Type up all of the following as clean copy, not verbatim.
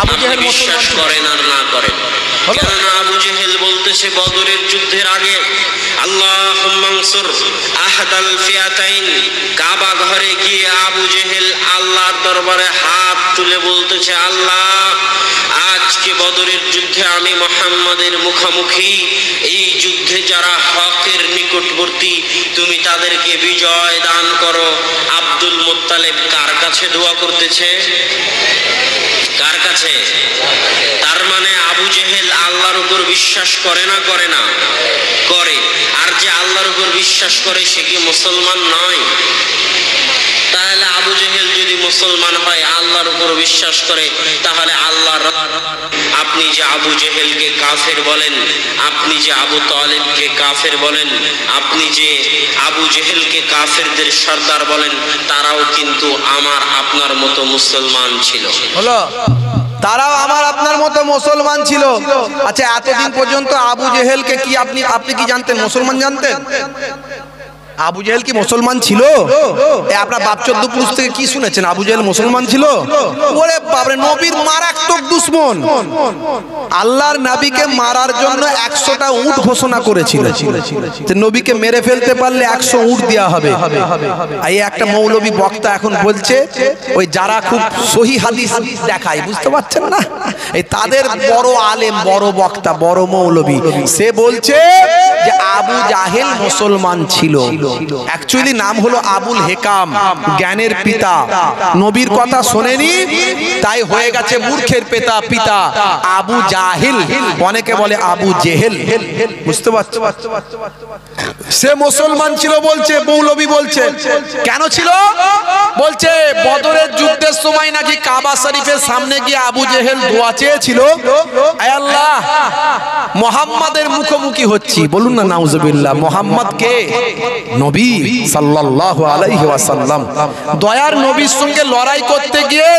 আবু জেহেল বিশ্বাস করেন আর না করেন, কেননা আবু জেহেল বলতেছে বদরের যুদ্ধের আগে আল্লাহুম্মা আনসুর আহাদাল ফিয়াতাইন, কাবা ঘরে গিয়ে আবু জেহেল আল্লাহর দরবারে হাত তুলে বলতেছে, আল্লাহ আজকে বদরের যুদ্ধে আমি মুহাম্মাদের মুখোমুখি, এই যুদ্ধে যারা হকের নিকটবর্তী তুমি তাদেরকে বিজয় দান করো। আব্দুল মুত্তালিব কার কাছে দোয়া করতেছে? কার কাছে? তার মানে আবু জেহেল আল্লাহর উপর বিশ্বাস করে না করে না? করে। আর যে আল্লাহর উপর বিশ্বাস করে সে কি মুসলমান নয়? তাহলে আবু জেহেল যদি মুসলমান হয়, আল্লাহর উপর বিশ্বাস করে, তাহলে আল্লাহর, আপনি যে আবু জেহেলকে কাফের বলেন, আপনি যে আবু তালিবকে কাফের বলেন, আপনি যে আবু জেহেলকে কাফেরদের সর্দার বলেন, তারাও কিন্তু আমার আপনার মতো মুসলমান ছিল। হলো, তারাও আমার আপনার মতো মুসলমান ছিল। আচ্ছা, এতদিন পর্যন্ত আবু জেহেলকে কি আপনি কি জানতেন? মুসলমান জানতেন? আবু জেহেল কি মুসলমান ছিল? আপনার বাপ চোদ্দ পুরুষ থেকে কি শুনেছেন? আবু জেহেল মুসলমান ছিল? ওরে বাপরে, নবীর মারাত্মক দুশমন। আল্লাহর নবীকে মারার জন্য 100টা উট ঘোষণা করেছিল যে নবীকে মেরে ফেলতে পারলে 100 উট দেওয়া হবে। এই একটা মৌলবী বক্তা এখন বলছে, ওই যারা খুব সহি হাদিস দেখায়, বুঝতে পারছেন না, এই তাদের বড় আলেম, বড় বক্তা, বড় মৌলবী, সে বলছে যে আবু জাহেল মুসলমান ছিল। অ্যাকচুয়ালি নাম হলো আবুল হেকাম, জ্ঞানের পিতা। নবীর কথা শোনেনি, তাই হয়ে গেছে মূর্খের পিতা আবু জাহিল, অনেকে বলে আবু জেহেল। বুঝতে পারছো? সে মুসলমান ছিল বলছে, মৌলবী বলছে। কেন ছিল? বলছে বদরের যুদ্ধের সময় নাকি কাবা শরীফের সামনে গিয়ে আবু জেহেল দোয়া চেয়েছিল, আয় আল্লাহ মুহাম্মাদের মুখোমুখি হচ্ছি। বলুন না নাউজুবিল্লাহ। মুহাম্মদ কে? নবী সাল্লাল্লাহু আলাইহি ওয়াসাল্লাম। দয়ার নবীর সঙ্গে লড়াই করতে গিয়ে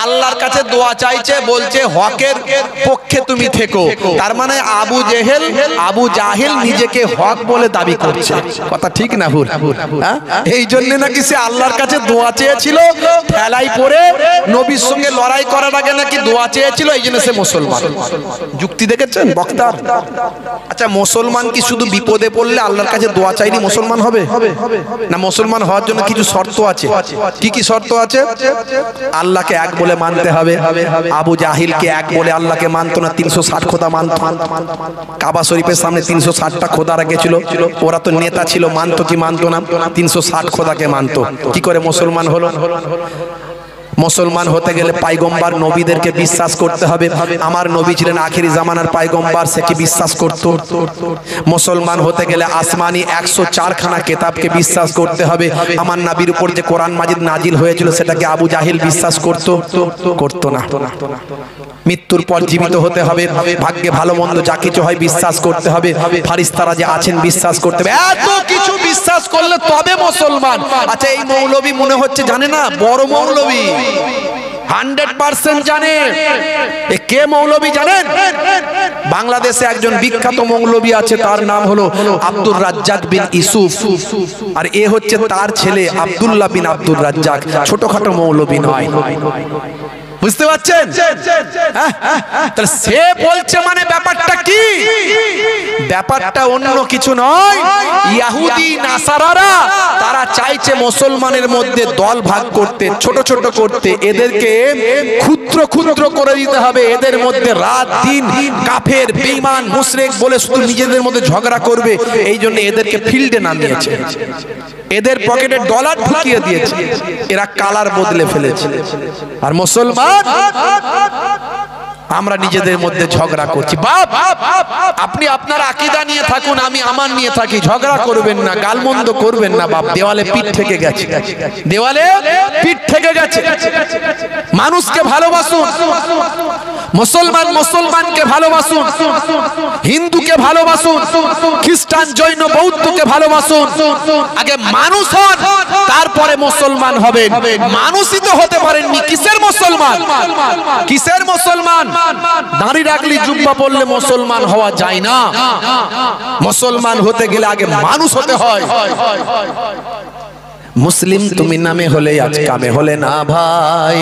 আল্লাহর কাছে দোয়া চাইছে, বলছে হকের পক্ষে তুমি থেকো। তার মানে আবু জেহেল, আবু জাহিল নিজেকে হক বলে দাবি করছে। কথা ঠিক না ভুল? এই জন্য নাকি সে আল্লাহর কাছে দোয়া চেয়েছিল, ঠেলাই পড়ে নবীর সঙ্গে লড়াই করার আগে নাকি দোয়া চেয়েছিল, এই জন্য সে মুসলমান। যুক্তি দেখেছেন বক্তার? আচ্ছা, মুসলমান কি শুধু বিপদে পড়লে আল্লাহর কাছে দোয়া চাইনি মুসলমান হবে? না, মুসলমান হওয়ার জন্য কিছু শর্ত আছে। কি কি শর্ত আছে? আল্লাহকে এক বলে মানতে হবে। আবু জাহিলকে এক বলে আল্লাহকে মানতো না, 360 খোদা মানতো। কাবা শরীফের সামনে 360টা খোদা রেখেছিল, ওরা তো নেতা ছিল, মানতো কি মানতো না? 360 খোদাকে মানতো। কি করে মুসলমান হলো? মুসলমান হতে গেলে পায়গম্বার নবীদেরকে বিশ্বাস করতে হবে। আমার নবী ছিলেন আখেরি জামানার পায়গম্বার, সে কি বিশ্বাস করত? মুসলমান হতে গেলে আসমানি 104খানা কিতাবকে বিশ্বাস করতে হবে। আমার নবীর উপর যে কোরআন মাজিদ নাজিল হয়েছিল সেটাকে আবু জাহিল বিশ্বাস করত? করতো না। মৃত্যুর পর জীবিত হতে হবে, ভাগ্যে ভালো মন্দ যা কিছু হয় বিশ্বাস করতে হবে, ফারিস্তারা যে আছেন বিশ্বাস করতে হবে। এত কিছু বিশ্বাস করলে তবে মুসলমান। আচ্ছা, এই মৌলবী মনে হচ্ছে জানে না, বড় মৌলবী 100% জানে। কে মৌলবী জানেন? বাংলাদেশে একজন বিখ্যাত মৌলবী আছে, তার নাম হলো আব্দুর রাজ্জাক বিন ইউসুফ, আর এ হচ্ছে তার ছেলে আব্দুল্লাহ বিন আব্দুর রাজ্জাক। ছোটখাটো মৌলবী নয়। বুঝতে পারছেন? তাহলে সে বলছে মানে ব্যাপারটা কি? ব্যাপারটা অন্য কিছু নয়। ইহুদি নাসারারা তারা চাইছে মুসলমানের মধ্যে দল ভাগ করতে, ছোট ছোট করতে, এদেরকে ক্ষুদ্র ক্ষুদ্র করে দিতে হবে। এদের মধ্যে রাত দিন কাফের, বেঈমান, মুশরিক বলে শুধু নিজেদের মধ্যে ঝগড়া করবে। এই জন্য এদেরকে ফিল্ডে নামিয়েছে, এদের পকেটে ডলার ঢুকিয়ে দিয়েছে, এরা কালার বদলে ফেলেছে। আর মুসলমান আমরা নিজেদের মধ্যে ঝগড়া করছি। বাপ, আপনি আপনার আকীদা নিয়ে থাকুন, আমি আমার নিয়ে থাকি, ঝগড়া করবেন না, গালমন্দ করবেন না। বাপ, দেওয়ালে পিঠ থেকে গেছে, দেওয়ালে পিঠ থেকে গেছে। মানুষকে ভালোবাসুন, মুসলমান মুসলমানকে ভালোবাসুন, হিন্দুকে ভালোবাসুন, খ্রিস্টান, জৈন, বৌদ্ধকে ভালোবাসুন। আগে মানুষ হন, তারপরে মুসলমান হবেন। মানুষই তো হতে পারেননি, কিসের মুসলমান? কিসের মুসলমান? দাড়ি রাখলে, জুব্বা পরলে মুসলমান হওয়া যায় না। মুসলমান হতে গেলে আগে মানুষ হতে হয়। মুসলিম তুমি নামে হলে আজ কামে হলে না ভাই।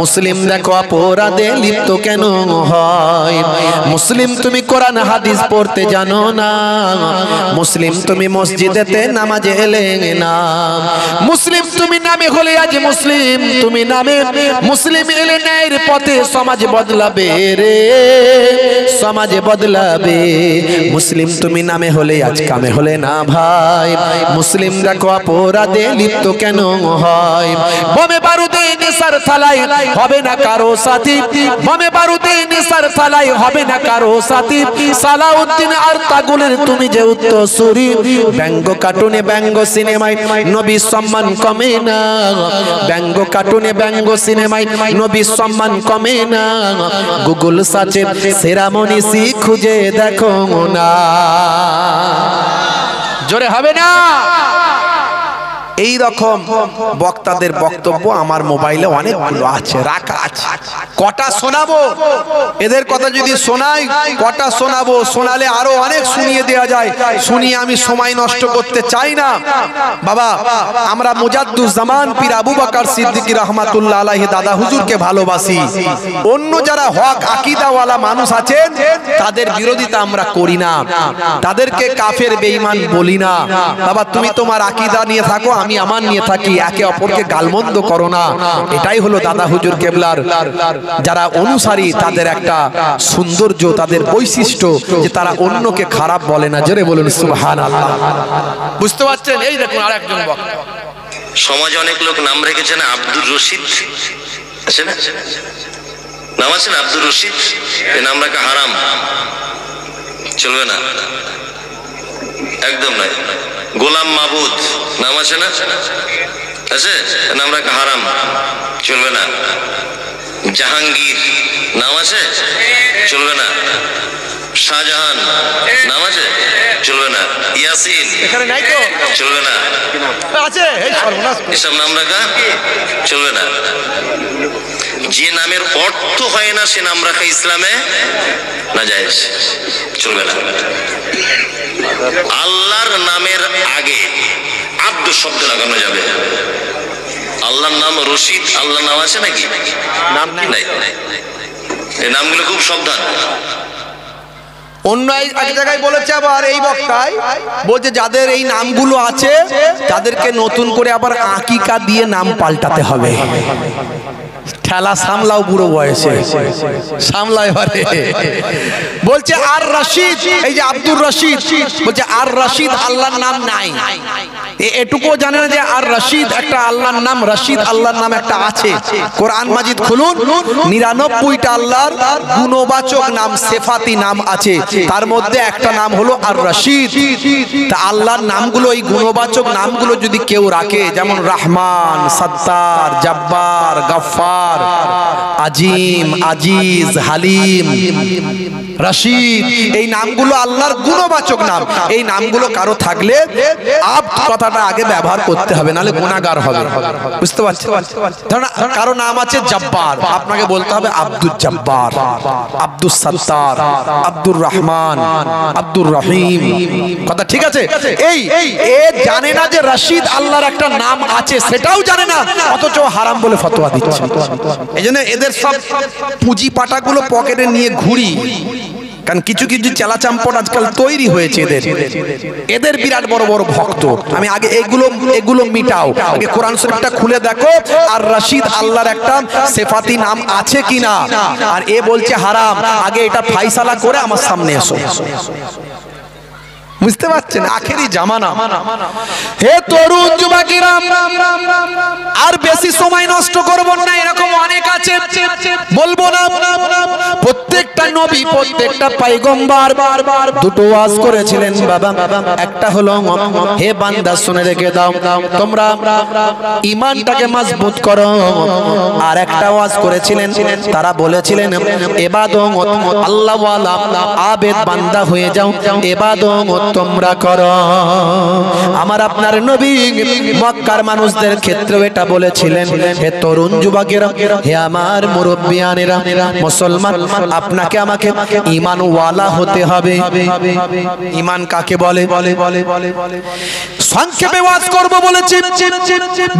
মুসলিম দেখো অপরাধে লিপ্ত কেন হয়। মুসলিম তুমি কোরআন হাদিস পড়তে জানো না। মুসলিম তুমি মসজিদেতে নামাজে এলে না। মুসলিম তুমি নামে হলে আজ মুসলিম তুমি নামে মুসলিম এলে ন্যায়ের পথে সমাজ বদলাবে রে, সমাজ বদলাবে। মুসলিম তুমি নামে হলে আজ কামে হলে না ভাই। মুসলিম দেখো অপরাধে লিপ্ত কেন হয়। বোমে বারুদে নেশার থালায় হবে না কারো সাথী। বোমে বারুদে নেশার থালায় হবে না কারো সাথী। সালাউদ্দিন আর তাগুলের তুমি যে উত্তরসূরি। ব্যঙ্গ কার্টুনে ব্যঙ্গ সিনেমায় নবীর সম্মান কমে না। ব্যঙ্গ কার্টুনে ব্যঙ্গ সিনেমায় নবীর সম্মান কমে না। গুগল সার্চে সেরা মনীষী খুঁজে দেখো না। জোরে হবে না। এই রকম বক্তাদের বক্তব্য আমার মোবাইলে অনেকগুলো আছে, রাখা আছে। কটা শোনাবো? এদের কথা যদি শোনাই কটা শোনাবো? শোনালে আরো অনেক শুনিয়ে দেওয়া যায়। শুনিয়ে আমি সময় নষ্ট করতে চাই না বাবা। আমরা মুজাদ্দুজ্জামান পীর আবু বকর সিদ্দিকী রহমাতুল্লাহ আলাইহি দাদা হুজুরকে ভালোবাসি। অন্য যারা হক আকীদাওয়ালা মানুষ আছেন তাদের বিরোধিতা আমরা করি না, তাদেরকে কাফের বেঈমান বলি না। বাবা তুমি তোমার আকীদা নিয়ে থাকো, আমি আমার নিয়ে থাকি, একে অপরকে গালমন্দ করো না। এটাই হলো দাদা হুজুর কেবলার যারা অনুসারী তাদের একটা সৌন্দর্য, তাদের বৈশিষ্ট্য যে তারা অন্যকে খারাপ বলে না। জোরে বলুন সুবহানাল্লাহ। বুঝতে পারছেন? এই দেখুন আরেকজন বক্তা। সমাজে অনেক লোক নাম রেখেছে না, আব্দুর রশিদ আছে না, নাম আছে না আব্দুর রশিদ। এই নাম রাখা হারাম, চলবে না, একদম নয়। গোলাম মাবুদ নাম আছে না, আছে, নাম রাখা হারাম, চলবে না। জাহাঙ্গীর নাম আছে, চলবে না। শাহজাহান নাম আছে, চলবে না। ইয়াসিন এখানে নাই তো, চলবে না। আছে এই সর্বনাশ, এসব নাম রাখা চলবে না। যে নামের অর্থ হয় না সে নাম রাখা ইসলামে নাজায়েজ, চলবে না। আল্লাহর নামের আগে আব্দু শব্দ লাগানো যাবে। আল্লাহর নাম রশিদ, আল্লাহর নাম আছে নাকি? নাম নাই। এই নামগুলো খুব সাবধান। অন্য এক জায়গায় বলেছে আবার এই বক্তায়, বলছে যাদের এই নামগুলো আছে তাদেরকে নতুন করে আবার আকিকা দিয়ে নাম পাল্টাতে হবে। ঠেলা সামলাও বুড়ো বয়সে, সামলায় পারে। বলছে আর রশিদ, এই যে আব্দুর রশিদ, বলছে আর রশিদ আল্লাহর নাম নাই। এটুকু জানে না যে আর রশিদ একটা আল্লাহর নাম, রশিদ আল্লাহর নাম একটা আছে। কোরআন মাজিদ খুলুন, 99টা আল্লাহর গুণবাচক নাম, সিফাতি নাম আছে, তার মধ্যে একটা নাম হলো আর রশিদ। তা আল্লাহর নামগুলো, এই গুণবাচক নামগুলো যদি কেউ রাখে, যেমন রহমান, সত্তার, জব্বার, গফফার, আজিম, আজিজ, হালিম, রশিদ, এই নামগুলো আল্লাহর গুণবাচক নাম। এই নামগুলো কারো থাকলে আব্দ কথাটা আগে ব্যবহার করতে হবে, নাহলে গুনাহগার হবে। বুঝতে পারছেন? ধরুন কারো নাম আছে জব্বার, আপনাকে বলতে হবে আব্দুল জব্বার, আব্দুস সত্তার, আব্দুর রহমান, আব্দুর রহিম। কথা ঠিক আছে? এই এ জানে না যে রশিদ আল্লাহর একটা নাম আছে, সেটাও জানে না, অথচ হারাম বলে ফতোয়া দিচ্ছে। এজন্য এদের সব পুঁজি পাটাগুলো পকেটে নিয়ে ঘুরি। কারণ কিছু কিছু চেলা চাম্পট আজকাল তৈরি হয়েছে এদের বিরাট বড় বড় ভক্ত। আমি আগে এগুলো মিটাও, আগে কোরআন শরীফটা খুলে দেখো আর রশিদ আল্লাহর একটা সিফাতি নাম আছে কিনা। আর এ বলছে হারাম, আগে এটা ফাইসালা করে আমার সামনে এসো। বুঝতে পারছেন? আখেরি জামানা। হে তরুণ যুবকেরা, আর বেশি সময় নষ্ট করব না, এরকম অনেক আছে, বলবো না। প্রত্যেকটা নবী, প্রত্যেকটা পয়গম্বর দুটো ওয়াজ করেছিলেন বাবা। একটা হলো হে বান্দা শুনে রেখে দাও, তোমরা ঈমানটাকে মজবুত করো। আর একটা ওয়াজ করেছিলেন, তারা বলেছিলেন ইবাদত, আল্লাহ ওয়ালা আবেদ বান্দা হয়ে যাও, ইবাদত তোমরা করো। আমার আপনার নবী মক্কার মানুষদের ক্ষেত্রেও এটা বলেছিলেন, হে তরুণ যুবকেরা, হে আমার মুরব্বিয়ানেরা, মুসলমান আপনাকে আমাকে আমাকে ঈমানওয়ালা হতে হবে। ঈমান কাকে বলে? সংক্ষেপে ওয়াজ করব বলেছি,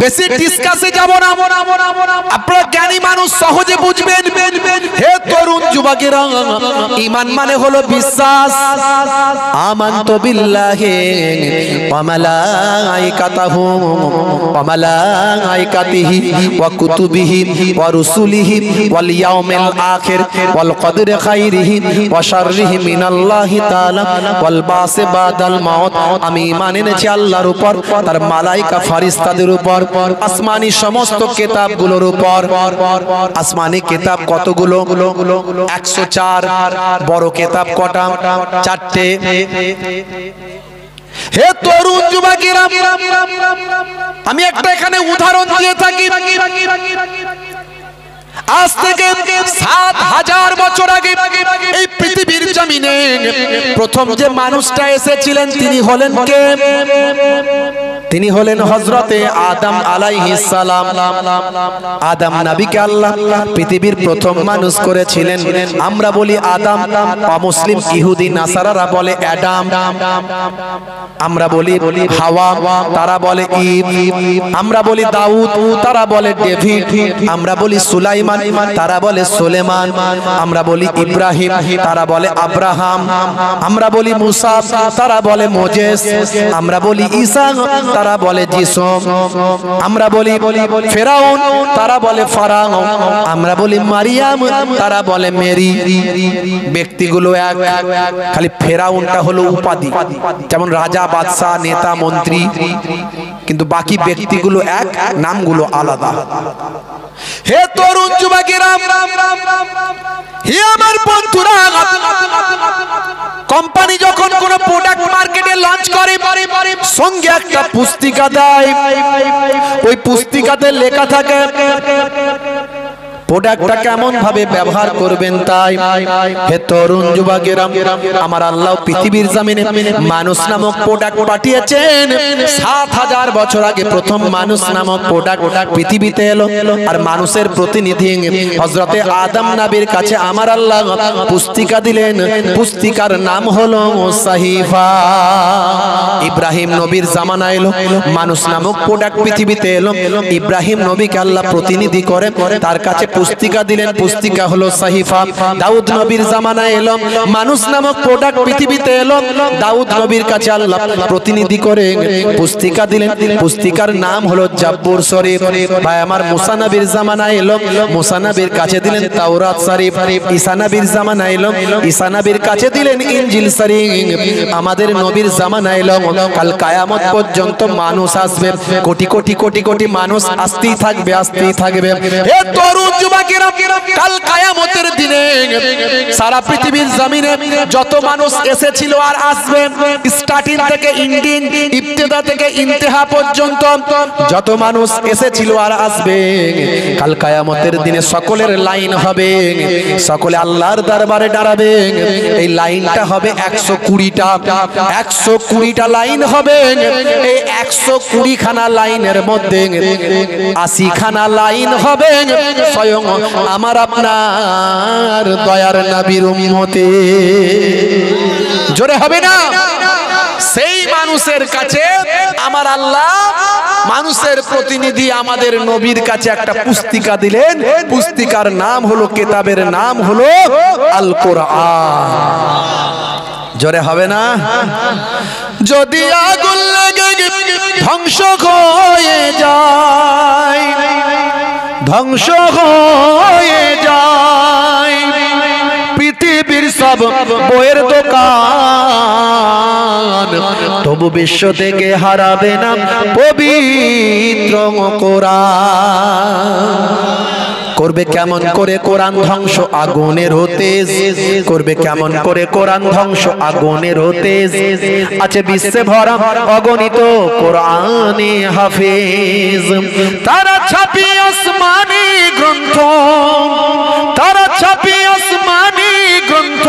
বেশি ডিসকাসে যাব না। আপনারা জ্ঞানী মানুষ, সহজে বুঝবেন। হে তরুণ যুবকেরা, ঈমান মানে হলো বিশ্বাস। আমানতু বিল্লাহি ওয়া মালাইকাতিহি ওয়া মালাইকাতিহি ওয়া কুতুবিহি ওয়া রুসুলিহি ওয়াল ইয়াউমিল আখির ওয়াল কদরি খাইরিহি ওয়া শাররিহি মিনাল্লাহি তাআলা ওয়াল বাসি বাদাল মাউত। আমি ঈমান এনেছি আল্লাহর উপর, তার মালাইকা ফেরেশতাদের উপর, আসমানি সমস্ত কিতাবগুলোর উপর। আসমানি কিতাব কতগুলো? 104। বড় কিতাব কটা? 4টে। হে তরুণ যুবকেরা, আমি একটা এখানে উদাহরণ দিয়ে থাকি। আজ থেকে 7000 বছর আগে এই পৃথিবীর জমিনে প্রথম যে মানুষটা এসেছিলেন তিনি হলেন কে? তিনি হলেন হযরতে আদম আলাইহিস সালাম। আদম নবীকে আল্লাহ পৃথিবীর প্রথম মানুষ করেছিলেন। আমরা বলি আদম, অমুসলিম ইহুদি নাসারারা বলে অ্যাডাম। আমরা বলি হাওয়া, তারা বলে ঈভ। আমরা বলি দাউদ, তারা বলে ডেভিড। আমরা বলি সুলাইমান, তারা বলে সুলেমান। আমরা বলি ইব্রাহিম, তারা বলে আব্রাহাম। আমরা বলি মুসা, তারা বলে মোজেস। আমরা বলি ঈসা, তারা বলে যিশু। আমরা বলি ফেরাউন, তারা বলে ফারাও। আমরা বলি মারিয়াম, তারা বলে মেরি। ব্যক্তিগুলো এক, খালি ফেরাউনটা হলো উপাধি, যেমন রাজা, বাদশা, নেতা, মন্ত্রী, কিন্তু বাকি ব্যক্তিগুলো এক, নামগুলো আলাদা। হে তরুণ যুবকেরা, হে আমার বন্ধুরা, কোম্পানি যখন কোন প্রোডাক্ট মার্কেটে লঞ্চ করে সঙ্গে একটা পুস্তিকা দেয়। ওই পুস্তিকাতে লেখা থাকে প্রোডাক্টটা কেমন ভাবে ব্যবহার করবেন। তাই হে তরুণ যুবকেরা, আমার আল্লাহ পৃথিবীর জমিনে মানুষ নামক প্রোডাক্ট পাঠিয়েছেন। 7000 বছর আগে প্রথম মানুষ নামক প্রোডাক্ট পৃথিবীতে এলো। আর মানুষের প্রতিনিধি হযরতে আদম নবীর কাছে আমার আল্লাহ পুস্তিকা দিলেন। পুস্তিকার নাম হলো সাহিফা। ইব্রাহিম নবীর জামানা এলো, মানুষ নামক প্রোডাক্ট পৃথিবীতে এলো। ইব্রাহিম নবীকে আল্লাহ প্রতিনিধি করে তার কাছে পুস্তিকা দিলেন। পুস্তিকা হলো সাহিফা। দাউদ নবীর জামানায় এলো, মানুষ নামক প্রোডাক্ট পৃথিবীতে এলো। দাউদ নবীর কাছে আল্লাহ প্রতিনিধি করে পুস্তিকা দিলেন। পুস্তিকার নাম হলো জাব্বুর শরীফ। ভাই আমার, মুসা নবীর জামানায় এলো, মুসা নবীর কাছে দিলেন তাওরাত শরীফ। ঈসা নবীর জামানায় এলো, ঈসা নবীর কাছে দিলেন ইনজিল শরীফ। আমাদের নবীর জামানায় এলো, কাল কিয়ামত পর্যন্ত মানুষ আসবে, কোটি কোটি কোটি কোটি মানুষ আসতেই থাকবে, আসতেই থাকবে। হে তরুণ যুবকেরা, কাল কিয়ামতের দিনে সারা পৃথিবীর জমিনে যত মানুষ এসেছিল আর আসবে, স্টার্টিং থেকে ইন্ডিং, ইবতিদা থেকে ইন্তেহা পর্যন্ত যত মানুষ এসেছিল আর আসবে, কাল কিয়ামতের দিনে সকলের লাইন হবে, সকলে আল্লাহর দরবারে দাঁড়াবে। এই লাইনটা হবে 120টা, 120টা লাইন হবে। এই 120 খানা লাইনের মধ্যে 80 খানা লাইন হবে স্বয়ং আমার আপনার দয়ার নবীর উম্মতে। জোরে হবে না? সেই মানুষের কাছে আমার আল্লাহ মানুষের প্রতিনিধি আমাদের নবীর কাছে একটা পুস্তিকা দিলেন। পুস্তিকার নাম হলো, কিতাবের নাম হলো আল কোরআন। জোরে হবে না? যদি আগুন লাগে ধ্বংস হয়ে যায়, ধ্বংস হয়ে যায় পৃথিবীর সব বইয়ের দোকান, তবু বিশ্ব থেকে হারাবে না পবিত্র কোরআন। করবে কেমন করে কোরআন ধ্বংস? আগুনের হতে করবে কেমন করে কোরআন ধ্বংস? আগুনের হতে আছে বিশ্বে ভরা অগণিত কোরআনে হাফেজ। তারা ছাপি আসমানি গ্রন্থ, তারা ছাপি আসমানি গ্রন্থ,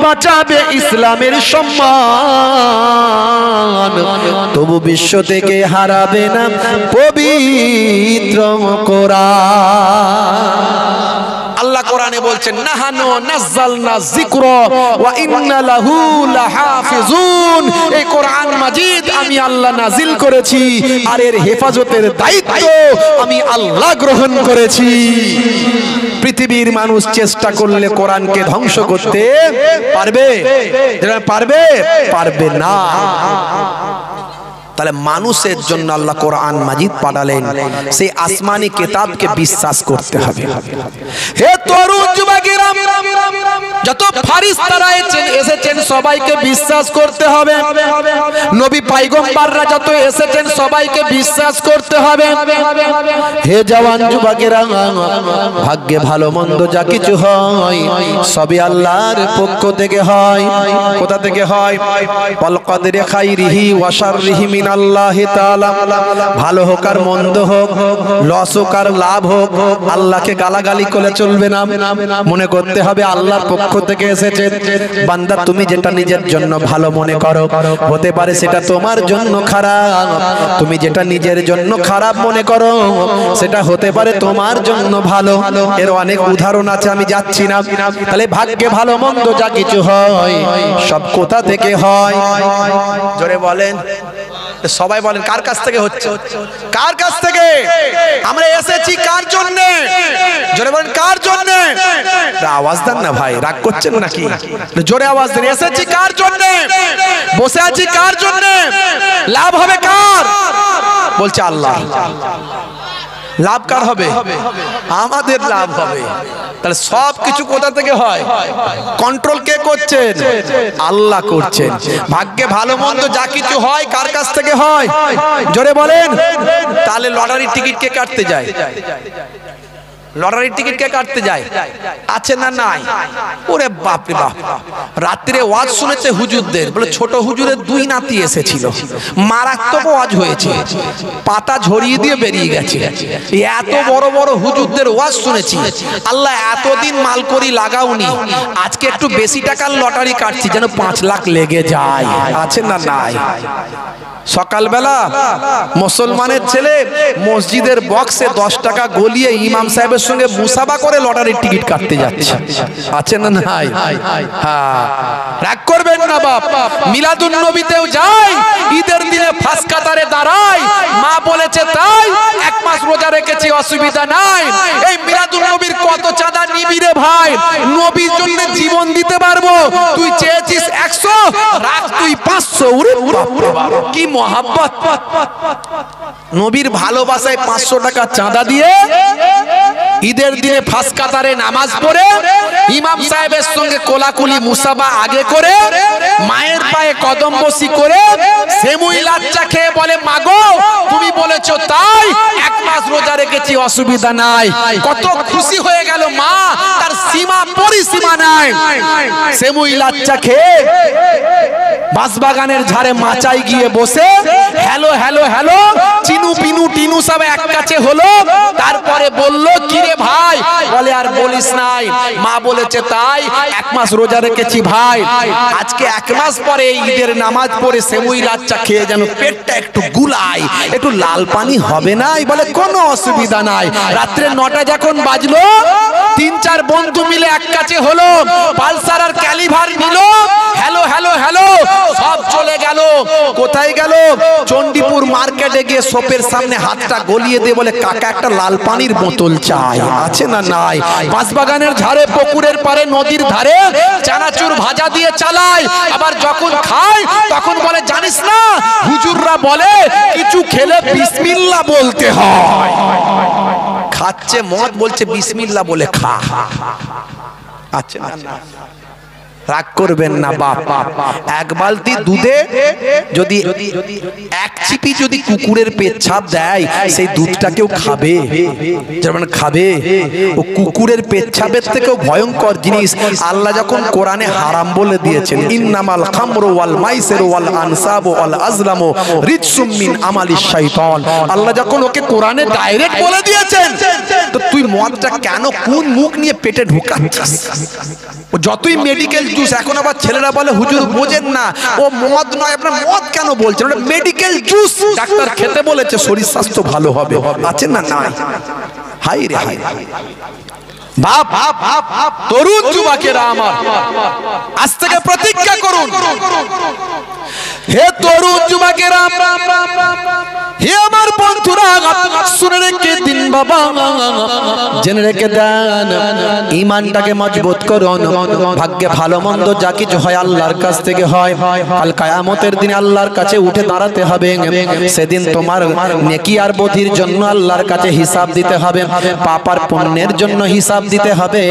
বাঁচাবে ইসলামের সম্মান, তবু বিশ্ব থেকে হারাবে না পবিত্র কোরআন। আল্লাহ কোরআনে বলছেন নাহানু নাযালনা যিকরা ওয়া ইন্না লাহু লাহাফিজুন। এই কোরআন মাজিদ আমি আল্লাহ নাজিল করেছি আর এর হেফাজতের দায়িত্ব আমি আল্লাহ গ্রহণ করেছি। পৃথিবীর মানুষ চেষ্টা করলে কোরআনকে ধ্বংস করতে পারবে? পারবে? পারবে না। তাহলে মানুষের জন্য আল্লাহ কোরআন মাজিদ পাঠালেন, সেই আসমানি কিতাবকে বিশ্বাস করতে হবে। হে তরুণ যুবকেরা, যত ফারিস্তারা এসেছেন সবাইকে বিশ্বাস করতে হবে। নবী পয়গম্বররা যত এসেছেন সবাইকে বিশ্বাস করতে হবে। হে জওয়ান যুবকেরা, ভাগ্যে ভালো মন্দ যা কিছু হয় সবই আল্লাহর পক্ষ থেকে হয়। কোথা থেকে হয়? ওয়াল কদরি খাইরিহি ওয়া শাররিহি মিনাল্লাহি তাআলা। ভালো হোক আর মন্দ হোক, লস হোক আর লাভ হোক, আল্লাহকে গালাগালি করে চলবে না। মনে করতে হবে আল্লাহর পক্ষ থেকে এসেছে। বান্দা, তুমি যেটা নিজের জন্য ভালো মনে করো, হতে পারে সেটা তোমার জন্য খারাপ। তুমি যেটা নিজের জন্য খারাপ মনে করো, সেটা হতে পারে তোমার জন্য ভালো। এর অনেক উদাহরণ আছে, আমি যাচ্ছি না। তাহলে ভাগ্যে ভালো মন্দ যা কিছু হয় সব কোথা থেকে হয়? জোরে বলেন, সবাই বলেন, কার কাছ থেকে হচ্ছে? কার কাছ থেকে? আমরা এসেছি কার জন্য? জোরে বলেন, কার জন্য? আওয়াজ দেন না ভাই, রাগ করছেন নাকি? জোরে আওয়াজ দেন। এসেছি কার জন্য? বসে আছি কার জন্য? লাভ হবে কার? বলছে আল্লাহ। লাভ কার হবে? আমাদের লাভ হবে। তাহলে সব কিছু কোথা থেকে হয়? কন্ট্রোল কে করছেন? আল্লাহ করছেন। ভাগ্যে ভালো মন্দ যা কিছু হয় কার কাছ থেকে হয়? জোরে বলেন। তাহলে লটারির টিকিট কে কাটতে যায়? লটারির টিকিট কে কাটতে যায়? আছে না নাই? ওরে বাপ রে বাপ, রাত্রে ওয়াজ শুনেছে হুজুরদের, বলে ছোট হুজুরের দুই নাতি এসেছিল, মারাত্মক ওয়াজ হয়েছে, পাতা ঝরিয়ে দিয়ে বেরিয়ে গেছে। এত বড় বড় হুজুরদের ওয়াজ শুনেছি, আল্লাহ এতদিন মাল করি লাগাওনি, আজকে একটু বেশি টাকার লটারি কাটছি, যেন 5 লাখ লেগে যায়। আছে না নাই? সকালবেলা মুসলমানের ছেলে মসজিদের বক্সে 10 টাকা গলিয়ে ইমাম সাহেবের সঙ্গে মুসাফা করে লটারির টিকিট কাটতে যাচ্ছে। আছে না নাই? হ্যাঁ, রাগ করবেন না বাপ। মিলাদুন নবীতেও যাই, ঈদের দিনে ফাঁস কাতারে দাঁড়াই, মা বলেছে তাই 1 মাস রোজা রেখেছি, অসুবিধা নাই। এই মিলাদুন নবীর কত চাঁদা নিবি রে ভাই? নবীর জন্য জীবন দিতে পারবো। তুই চেয়েছিস 100, রাখ তুই 500। ওরে বাপ রে বাপ, কি মোহাব্বত! নবীর ভালোবাসায় 500 টাকা চাঁদা দিয়ে ঈদের দিনে ফাঁস কাতারে নামাজ পড়ে ইমাম সাহেবের সঙ্গে কোলাকুলি মুসাফা আগে করে মায়ের পায়ে কদম বসি করে সেমুই লাচ্চা খেয়ে বলে, মাগো তুমি বলেছো তাই 1 মাস রোজা রেখেছি, অসুবিধা নাই। কত খুশি হয়ে গেল মা, তার সীমা পরিসীমা নাই। সেমুই লাচ্চা খেয়ে বাঁশবাগানের ঝাড়ে মাচায় গিয়ে বসে hello hello hello, Chinu Pinu Tinu সব এক কাছে হলো। তারপরে বলল, কিরে ভাই? বলে, আর বলিস নাই, মা বলেছে তাই 1 মাস রোজা রেখেছি ভাই। আজকে 1 মাস পরে ঈদের নামাজ পড়ে সেমুই লাচ্চা খেয়ে যেন পেটটা একটু গুলাই, একটু লাল পানি হবে না? বলে কোনো অসুবিধা নাই। রাত্রে 9টা যখন বাজলো, 3-4 বন্ধু মিলে এক কাছে হলো, পালসার আর ক্যালিভার নিল, হ্যালো হ্যালো হ্যালো, সব চলে গেল। কোথায় গেল? চণ্ডীপুর মার্কেটে গিয়ে শপের সামনে হাতটা গলিয়ে দিয়ে বলে, কাকা একটা লাল পানির বোতল চাই। আছে না নাই? বাঁশবাগানের ঝাড়ে, পুকুরের পারে, নদীর ধারে চানাচুর ভাজা দিয়ে চালায়। আবার যখন খায় তখন বলে, জানিস না হুজুররা বলে কিছু খেলে বিসমিল্লাহ বলতে হয়। খাচ্ছে মদ, বলছে বিসমিল্লাহ বলে খা। আচ্ছা, রাগ করবেন না বাপ। 1 বালতি দুধে যদি 1 চিপি যদি কুকুরের পেচ্ছাপ দেয়, সেই দুধটা কেউ খাবে? যেমন খাবে। ও কুকুরের পেচ্ছাপের থেকেও ভয়ঙ্কর জিনিস আল্লাহ যখন কোরআনে হারাম বলে দিয়েছেন, ইন্নামাল খামরু ওয়াল মাইসিরু ওয়াল আনসাবু ওয়াল আজলামু রিজসুম মিন আমালিশ শাইতান, আল্লাহ যখন ওকে কোরআনে ডাইরেক্ট বলে দিয়েছেন, তো তুই মদটা কেন কোন মুখ নিয়ে পেটে ঢুকাচ্ছিস? ও যতই মেডিকেল জুস, এখন আবার ছেলেরা বলে হুজুর বোঝেন না, ও মদ নয়, আপনার মদ কেন বলছেন? ওটা মেডিকেল জুস, ডাক্তার খেতে বলেছে, শরীর স্বাস্থ্য ভালো হবে। আছে না নাই? হাই রে হাই। বাপ তরুণ যুবকেরা আমার, আজ থেকে প্রতিজ্ঞা করুন, হে তরুণ যুবকেরা, হে আমার বন্ধুরা, শুনে রেখে দিন বাবা, জেনে রেখে দেন, ঈমানটাকে মজবুত করুন। ভাগ্যে ভালো মন্দ যা কিছু হয় আল্লাহর কাছ থেকে হয়। কাল কিয়ামতের দিন আল্লাহর কাছে উঠে দাঁড়াতে হবে। সেদিন তোমার নেকি আর বধির জন্য আল্লাহর কাছে হিসাব দিতে হবে, পাপ আর পুণ্যের জন্য হিসাব দিতে হবে।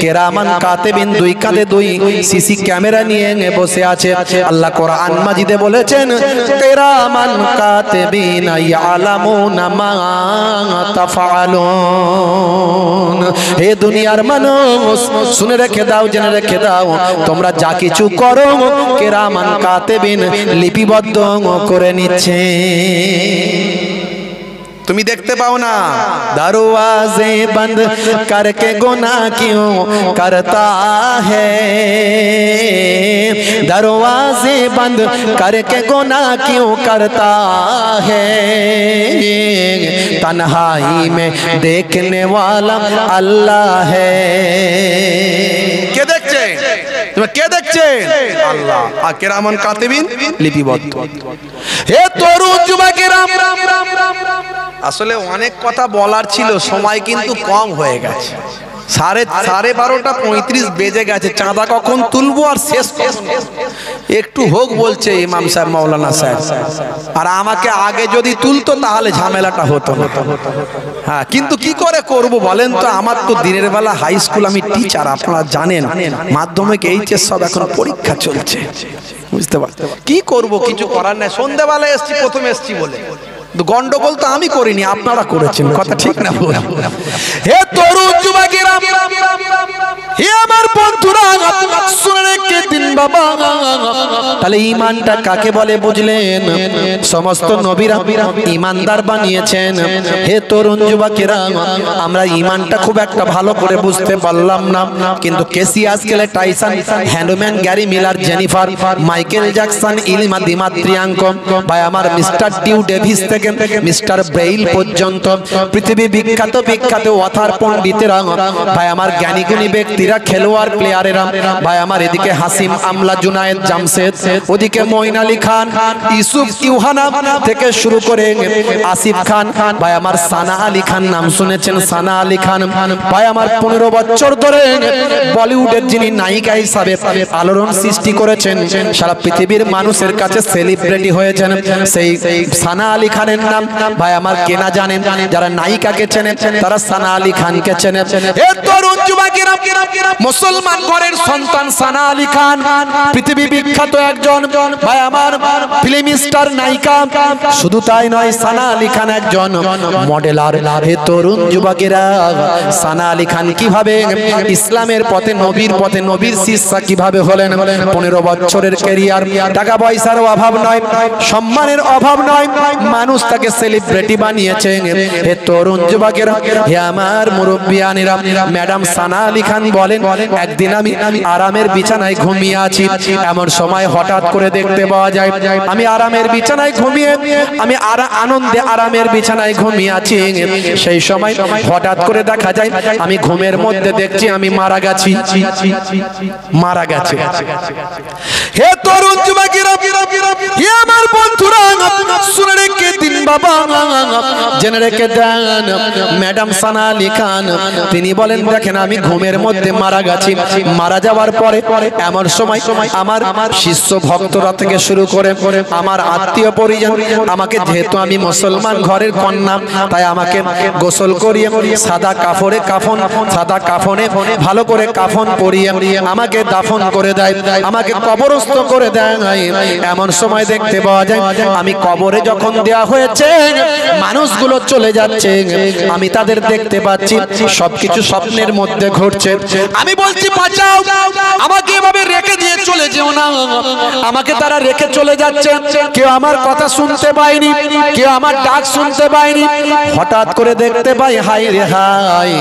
কেরামান কাতিবিন, দুই কাঁধে দুই সিসি ক্যামেরা নিয়ে বসে আছে। আল্লাহ কোরআন মাজিদে বলেছেন, কেরামান কাতিবিন ইয়ালামুনা মা তাফআলুন। হে দুনিয়ার মানুষ, শুনে রেখে দাও, জেনে রেখে দাও, তোমরা যা কিছু করো কেরামান কাতিবিন লিপিবদ্ধ করে নিচ্ছে। তুমি দেখতে পাও না, দরওয়াজে বন্ধ করকে গুনাহ क्यों करता है, दरवाजे बंद करके गुनाह क्यों करता है, तन्हाई में देखने वाला अल्लाह है। কে দেখছে? তুমি কে দেখছে? আল্লাহ। আর কিরামান কাতিবিন লিপিবদ্ধ। হে তরুণ যুবকেরা, আসলে অনেক কথা বলার ছিল, সময় কিন্তু কম হয়ে গেছে। 12:30 বেজে গেছে। চাঁদা কখন তুলবো আর শেষ কখন? একটু হোক বলছে ইমাম সাহেব, মাওলানা সাহেব। আর আমাকে আগে যদি তুলতো তাহলে ঝামেলাটা হতো না। হ্যাঁ, কিন্তু কি করে করব বলেন তো? আমার তো দিনের বেলা হাই স্কুল, আমি টিচার, আপনারা জানেন। মাধ্যমিক এইচএস সব এখন পরীক্ষা চলছে, বুঝতে পারছেন? কি করব, কিছু করার নাই। সন্ধ্যাবেলা এসছি, প্রথমে এসছি বলে গন্ডগোল তো আমি করিনি, আপনারা করেছেন। কথা ঠিক না? হে তরুণ যুবকেরা, হে আমার বন্ধুরা, শুনে রেখে দিন বাবা। তাহলে ঈমানটা কাকে বলে বুঝলেন? সমস্ত নবীরা ঈমানদার বানিয়েছেন। হে তরুণ যুবকেরা, আমরা ঈমানটা খুব একটা ভালো করে বুঝতে পারলাম না, কিন্তু কেসিয়াস কেলে টাইসন, হ্যান্ডম্যান Gary Miller, Jennifer, Michael Jackson, ইলমা দিমাত্রিয়াঙ্ক, ভাই আমার মিস্টার ডিউ ডেভিস থেকে মিস্টার ব্রেইল পর্যন্ত পৃথিবী বিখ্যাত বিখ্যাত অথার পণ্ডিতেরা, ভাই আমার জ্ঞানীগুণী ব্যক্তিরা, খেলোয়াড় প্লেয়ারেরা, ভাই আমার এদিকে হাসিম আমলা, জুনায়েদ জামশেদ, ওদিকে মঈন আলী খান, ইউসুফ ইউহানা থেকে শুরু করে আসিফ খান, ভাই আমার সানা আলী খান, নাম শুনেছেন সানা আলী খান, ভাই আমার 15 বছর ধরে বলিউডের যিনি নায়িকা হিসাবে আলোড়ন সৃষ্টি করেছেন, সারা পৃথিবীর মানুষের কাছে সেলিব্রিটি হয়েছেন, সেই সানা আলী খানের নাম ভাই আমার কেনা জানেন। যারা নায়িকাকে চেনে তারা সানা আলী খানকে চেনে। হে তরুণ যুবকেরা, মুসলমান ঘরের সন্তান সানা আলী খান পৃথিবী বিখ্যাত একজন ভাই আমার ফিল্ম স্টার নায়িকা। শুধু তাই নয়, সানা আলী খান একজন মডেলার। হে তরুণ যুবকেরা, সানা আলী খান কিভাবে ইসলামের পথে, নবীর পথে, নবীর শিষ্যা কিভাবে হলেন? 15 বছরের ক্যারিয়ার, টাকা পয়সার অভাব নয়, সম্মানের অভাব নয়, মানুষ তাকে সেলিব্রিটি বানিয়েছে। হে তরুণ যুবকেরা, হে আমার মুরব্বিয়ানেরা, ম্যাডাম সানা আলী খান বলেন, একদিন আমি আরামের বিছানায় ঘুমিয়ে আছি, এমন সময় হঠাৎ করে দেখতে পাওয়া যায় আমি আরামের বিছানায় ঘুমিয়ে, আমি আনন্দে আরামের বিছানায় ঘুমিয়ে আছি। সেই সময় হঠাৎ করে দেখা যায় আমি ঘুমের মধ্যে দেখছি আমি মারা গেছি, মারা গেছে। হে তরুণ যুবকেরা, হে আমার বন্ধুরা, শুনে রেখে দিন বাবা, জেনে রেখে দেন, ম্যাডাম সানা আলী খান তিনি বলেন, দেখেন আমি ঘুমের মধ্যে মারা গেছি। মারা যাওয়ার পরে এমন সময় আমার শিষ্য ভক্তরা থেকে শুরু করে আমার আত্মীয় পরিজন আমাকে, যেহেতু আমি মুসলমান ঘরের কন্যা, তাই আমাকে গোসল করিয়ে সাদা কাপড়ে সাদা কাফনে ভালো করে কাফন পরিয়ে আমাকে দাফন করে দেয়, আমাকে কবরস্থ করে দেয়। এমন সময় দেখতে পাওয়া যায় আমি কবরে যখন দেওয়া হয়েছে, মানুষগুলো চলে যাচ্ছে, আমি তাদের দেখতে পাচ্ছি, সবকিছু স্বপ্নের মধ্যে ঘটছে। আমি বলছি বাঁচাও, আমাকে এভাবে রেখে দিয়ে চলে যেও না। আমাকে তারা রেখে চলে যাচ্ছে, কেউ আমার কথা শুনতে পায়নি, কেউ আমার ডাক শুনতে পায়নি। হঠাৎ করে দেখতে পাই, হাই রে হাই,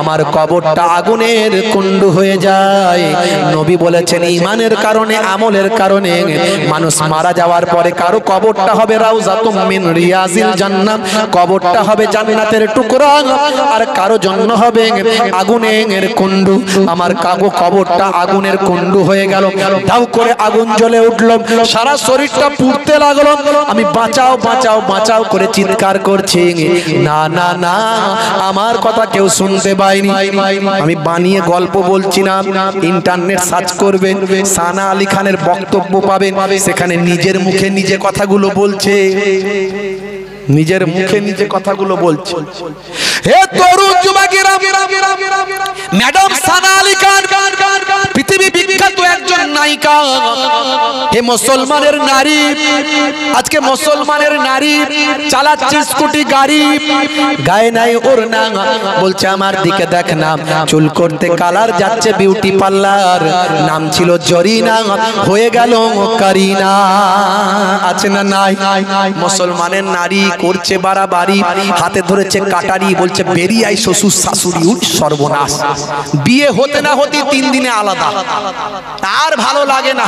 আমার কবরটা আগুনের কুণ্ড হয়ে যায়। নবী বলেছেন, ঈমানের কারণে, আমলের কারণে মানুষ মানুষ মারা যাওয়ার পরে কারো কবরটা হবে রাউজাতুম মিন রিয়াজিল জান্নাত, কবরটা হবে জান্নাতের টুকরা, আর কারো জন্য হবে আগুনের কুণ্ডু। আমার কবরটা আগুনের কুণ্ডু হয়ে গেল, দাউ করে আগুন জ্বলে উঠল, সারা শরীরটা পুড়তে লাগলো। আমি বাঁচাও বাঁচাও বাঁচাও করে চিৎকার করছি, না না না, আমার কথা কেউ শুনতে পায়নি। আমি বানিয়ে গল্প বলছি না, ইন্টারনেট সার্চ করবেন, সানা আলী খানের বক্তব্য পাবেন, সেখানে নিজের মুখে নিজে কথাগুলো বলছে, নিজের মুখে নিজে কথাগুলো বলছে। হে তরুণ যুবকেরা, ম্যাডাম সানা আলী খান পৃথিবী বিখ্যাত একজন নায়িকা। হে মুসলমানের নারী, আজকে মুসলমানের নারী চালাচ্ছে স্কুটি গাড়ি, গায়ে নাই ওর না, বলছে আমার দিকে দেখ না, চুল করতে কালার যাচ্ছে বিউটি পার্লার, নাম ছিল জরিনা, হয়ে গেল কারিনা। আছে না নাই? মুসলমানের নারী করছে বাড়াবাড়ি, হাতে ধরেছে কাটারি, বলছে বেরিয়ে আই শ্বশুর শাশুড়ি, উঠ সর্বনাশ। বিয়ে হতে না হতে 3 দিনে আলাদা, আর ভালো লাগে না,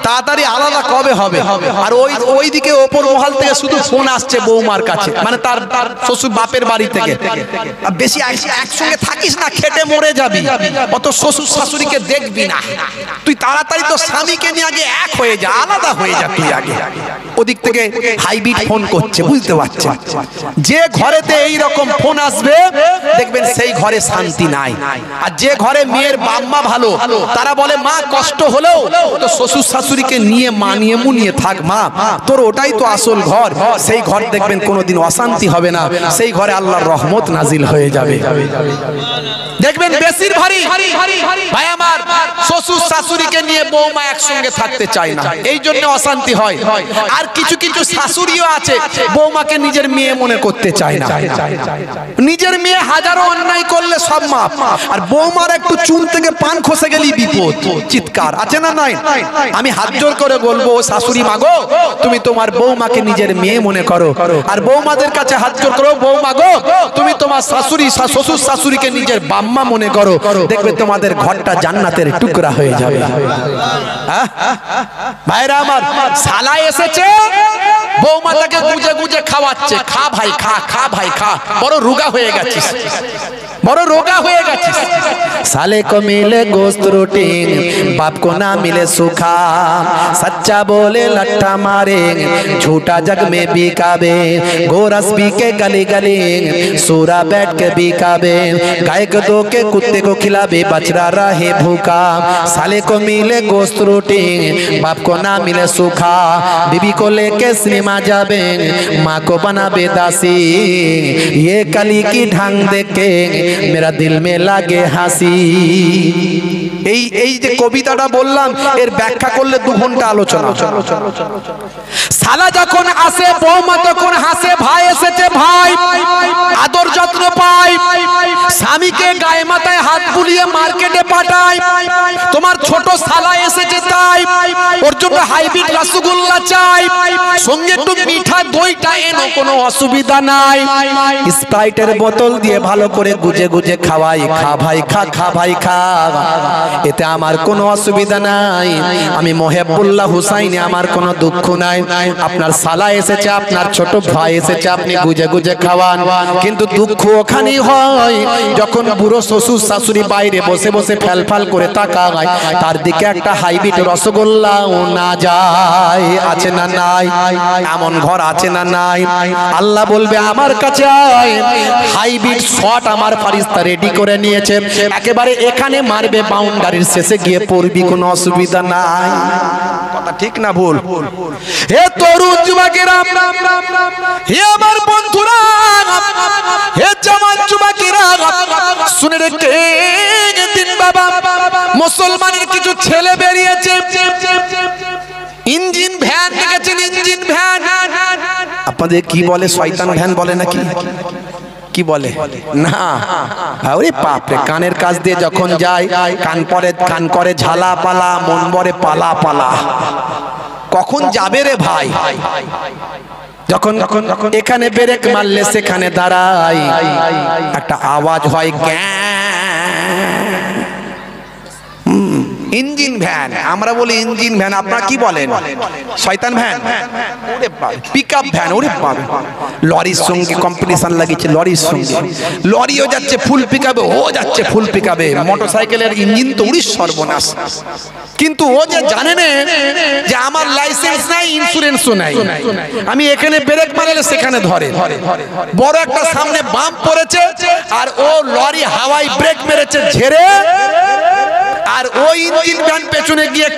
তাড়াতাড়ি আলাদা কবে হবে? আর ওইদিকে ওপর মহল থেকে শুধু ফোন আসছে বৌমার কাছে, মানে তার শ্বশুর বাপের বাড়ি থেকে, বেশি একসঙ্গে থাকিস না, খেটে মরে যাবি, অত শ্বশুর শাশুড়িকে দেখবি না, তুই তাড়াতাড়ি তো স্বামীকে নিয়ে আগে এক হয়ে যা, আলাদা হয়ে যা তুই আগে। ওদিক থেকে হাইব্রিড ফোন করছে, বুঝতে পারছেন? যে ঘরেতে এই রকম ফোন আসবে দেখবেন সেই ঘরে শান্তি নাই। আর যে ঘরে মেয়ের বাম্মা ভালো, তারা বলে মা কষ্ট হলেও তো শ্বশুর শাশুড়িকে নিয়ে মানিয়ে মুনিয়ে থাক মা, তোর ওটাই তো আসল ঘর, সেই ঘর দেখবেন কোনোদিন অশান্তি হবে না, সেই ঘরে আল্লাহর রহমত নাজিল হয়ে যাবে। দেখবেন বেশির ভারী ভাই আমার শ্বশুর শাশুড়িকে নিয়ে বৌমা একসঙ্গে থাকতে চায় না, এই জন্য অশান্তি হয়। আর কিছু কিছু শাশুড়িও আছে বৌমাকে নিজের মেয়ে মনে করতে চায় না, নিজের মেয়ে হাজারো অন্যায় করলে সব মাপ, আর বৌমার একটু চুন থেকে পান খসে গেলেই বিপদ, চিৎকার। আছে না নাই? আমি হাত জোর করে বলবো শাশুড়ি মাগো, তুমি তোমার বৌমাকে নিজের মেয়ে মনে করো, আর বৌমাদের কাছে হাত জোর করো, বৌমা গো তুমি তোমার শাশুড়ি শ্বশুর শাশুড়িকে নিজের বাম্মা মনে করো, দেখবে তোমাদের ঘরটা জান্নাতের টুকরা হয়ে যাবে। ভাইরা আমার, শালা এসেছে, বৌমা তাকে গুজে গুজে খাওয়াচ্ছে, খা ভাই খা, খা ভাই খা, বড় রোগা হয়ে গেছিস, বড় রোগা হয়ে গেছিস। साले को मिले गोश्त रोटी, बाप को ना मिले सूखा, सच्चा बोले लट्ठा मारे, झूठा जग में बिकाबे, गोरस बिके गली गली, सूरा बैठ के बिकाबे, गाय को दो के कुत्ते को खिलाबे, बछड़ा रहे भूखा। साले को मिले गोश्त रोटी, बाप को ना मिले सूखा, बीबी को लेके सिनेमा जाबे, माँ को बनाबे दासी, ये कली की ढंग देखे मेरा दिल में लागे हासी। এই যে কবিতাটা বললাম, এর ব্যাখ্যা করলে 2 ঘন্টা আলোচনা। শালা যখন আসে বৌমা তখন হাসে, ভাই এসেছে ভাই, আদর যত্ন পায়, স্বামীকে গায়ে মাথায় হাত বুলিয়ে মার্কেটে পাঠায়, তোমার ছোট শালা এসেছে তাই ওর জন্য হাইব্রিড রসগোল্লা চাই, সঙ্গে একটু মিঠা দইটা এনো, কোনো অসুবিধা নাই, স্প্রাইটের বোতল দিয়ে ভালো করে গুজে গুজে খাওয়াই, খা ভাই খা, খা ভাই খা, এতে আমার কোনো অসুবিধা নাই, আমি মোহেবুল্লাহ হুসাইনে আমার কোনো দুঃখ নাই। আপনার শালা এসেছে, আপনার ছোট ভাই এসেছে, আপনি গুজে গুজে খাওয়ান, কিন্তু দুঃখ ওখানেই হয় যখন বুড়ো শ্বশুর শাশুড়ি বাইরে বসে বসে ফ্যালফাল করে তাকায়, তার দিকে একটা হাইব্রিড রসগোল্লাও না যায়। আছে না নাই? এমন ঘর আছে না নাই? আল্লাহ বলবে আমার কাছে আয়, হাইব্রিড শট আমার ফারিস্তা রেডি করে নিয়েছে, একেবারে এখানে মারবে, বাউন্ডারির শেষে গিয়ে পড়বি, কোনো অসুবিধা নাই। কথা ঠিক না ভুল? হে তরুণ যুবকেরা, হে আমার বন্ধুরা, হে জওয়ান যুবকেরা, শুনে রেখে দিন বাবা, মুসলমানের কিছু ছেলে বেরিয়েছে, ইঞ্জিন ভ্যান দেখেছেন, ইঞ্জিন ভ্যান, আপনাদের কি বলে, শয়তান ভ্যান বলে নাকি কি বলে না? ওরে বাপরে, কানের কাছ দিয়ে যখন যায় কান করে ঝালা পালা, মন বরে পালা পালা, কখন যাবে রে ভাই? যখন এখানে ব্রেক মারলে সেখানে দাঁড়াই, একটা আওয়াজ হয়, ইঞ্জিন ভ্যান, আমরা বলি ইঞ্জিন ভ্যান, আপনারা কি বলেন? শয়তান ভ্যান, পিকআপ ভ্যান। ওরে বাবা, লরির সঙ্গে কম্পিটিশন লাগিয়েছে, লরির সঙ্গে। লরিও যাচ্ছে ফুল পিকআপে, ও যাচ্ছে ফুল পিকআপে। মোটরসাইকেলের ইঞ্জিন তো উড়িস সর্বনাশ। কিন্তু ও যে জানে না যে আমার লাইসেন্স নাই, ইন্স্যুরেন্সও নাই, আমি এখানে ব্রেক মারলে সেখানে ধরে। বড় একটা সামনে বাম্প পড়েছে আর ও লরি হাওয়াই ব্রেক মেরেছে ঝেড়ে, আর ওই ইঞ্জিন ভ্যান পেছনে গিয়ে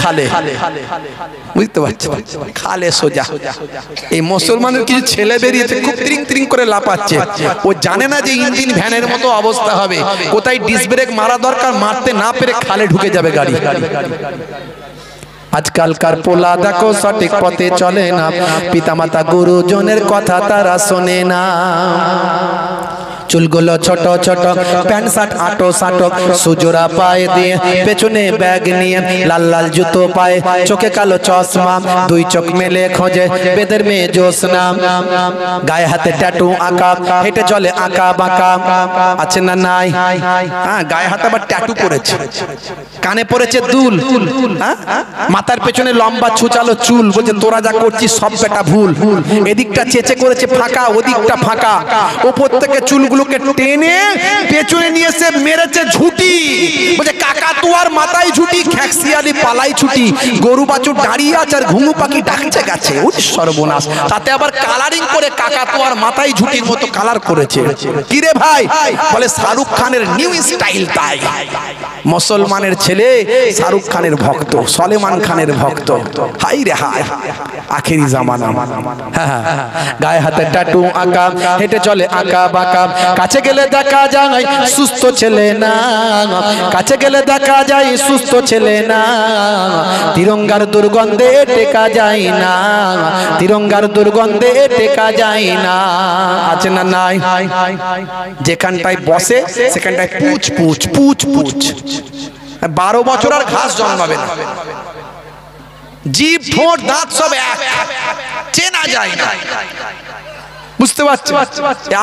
খালে, বুঝতে পারছো, খালে সোজা। এই মুসলমানের কিছু ছেলে বেরিয়েছে খুব ত্রিং ত্রিং করে লাপাচ্ছে, ও জানে না যে ইঞ্জিন ভ্যানের মতো অবস্থা হবে, কোথায় ডিস ব্রেক মারা দরকার, মারতে না পেরে খালে ঢুকে যাবে গাড়ি। আজকালকার পোলা দেখো সঠিক পথে চলে না, পিতামাতা গুরুজনের কথা তারা শোনে না। চুলগুলো ছোট ছোট, প্যান্ট শার্ট আটো সাটো, সুজোড়া পায়ে দিয়ে, পেছনে ব্যাগ নিয়ে, লাল লাল জুতো পায়ে, চোখে কালো চশমা, দুই চোখ মেলে খোঁজে বেদের মেয়ে জোসনা, গায়ে হাতে ট্যাটু আঁকা, হেঁটে চলে আঁকা বাঁকা। আছে না নাই? হ্যাঁ, গায়ে হাতে আবার ট্যাটু করেছে, কানে পড়েছে দুল, মাথার পেছনে লম্বা ছুচালো চুল, বলছে তোরা যা করছিস সব বেটা ভুল। এদিকটা চেঁচে করেছে ফাঁকা, ওদিকটা ফাঁকা, ওপর থেকে চুলগুলো টেনে পেছনে নিয়ে এসে মেরেছে ঝুটি, বলছে কাকা তোয়ার মাথায় ঝুটি, খ্যাকসিয়ালি পালাই ছুটি, গরু বাছুর দাঁড়িয়ে আছে আর ঘুঘু পাখি ডাকছে গাছে। ওই সর্বনাশ, তাতে আবার কালারিং করে কাকা তোয়ার মাথায় ঝুটির মতো কালার করেছে। কি রে ভাই? বলে শাহরুখ খানের নিউ স্টাইল। তাই মুসলমানের ছেলে শাহরুখ খানের ভক্ত, সলেমান খানের ভক্ত। হাই রে হাই, আখেরি জামানা। গায়ে হাতে ট্যাটু আঁকা, হেঁটে চলে আঁকা বাঁকা, কাছে গেলে দেখা যায় সুস্থ ছেলে না, কাছে গেলে দেখা যায় সুস্থ ছেলে না, তিরঙ্গার দুর্গন্ধে টেকা যায় না, তিরঙ্গার দুর্গন্ধে টেকা যায় না। আছে না নাই? যেখানটায় বসে সেখানটায় পুচ পুচ পুচ পুচ। 12 বছর আর ঘাস জন্মাবে না, জিভ ঠোঁট দাঁত সব এক, চেনা যায় না। বুঝতে পারছো?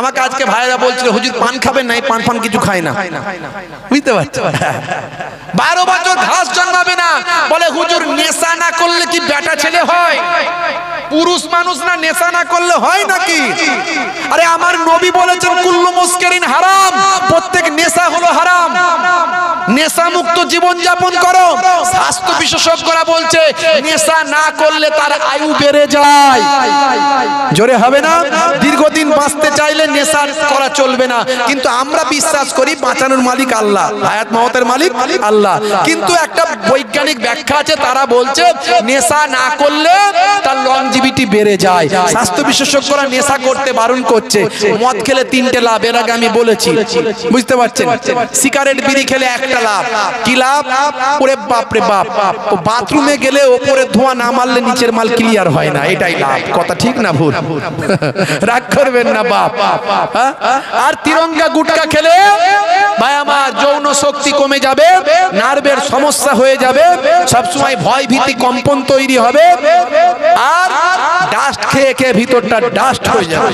আমাকে আজকে ভাইরা বলছিল হুজুর পান খাবেন না, পান ফান কিছু খায় না। বুঝতে পারছো? 12 বছর ঘাস জন্মাবে না, বলে হুজুর নেশা না করলে কি বেটা ছেলে হয়? পুরুষ মানুষ না নেশা না করলে হয় নাকি? আরে আমার নবী বলেছেন কুল্লু মুস্কিরিন হারাম, প্রত্যেক নেশা হলো হারাম। নেশা মুক্ত জীবন যাপন করো। স্বাস্থ্য বিশেষজ্ঞরা বলছে নেশা না করলে তার আয়ু বেড়ে যায়। জোরে হবে না? দীর্ঘদিন বাঁচতে চাইলে নেশা করা চলবে না, কিন্তু আমরা বিশ্বাস করি বাঁচানোর মালিক আল্লাহ, হায়াত মওতের মালিক আল্লাহ। কিন্তু একটা বৈজ্ঞানিক ব্যাখ্যা আছে, তারা বলছে নেশা না করলে তার লংজিভিটি বেড়ে যায়। স্বাস্থ্য বিশেষজ্ঞরা নেশা করতে বারণ করছে। মদ খেলে 3টে লাভ, এর আগে আমি বলেছি, বুঝতে পারছেন? সিগারেট বিড়ি খেলে 1টা লাভ। কি লাভ? ওরে বাপ রে বাপ, ও বাথরুমে গেলে ওপরে ধোঁয়া না মারলে নিচের মাল ক্লিয়ার হয় না, এটাই লাভ। কথা ঠিক না ভুল? রাগ করবেন না বাপ। আর তিরঙ্গা গুটকা খেলে ভাই আমার যৌন শক্তি কমে যাবে, নার্ভের সমস্যা হয়ে যাবে, সবসময় ভয় ভীতি কম্পন তৈরি হবে, আর ডাস্ট খেয়ে খেয়ে ভিতরটা ডাস্ট হয়ে যাবে।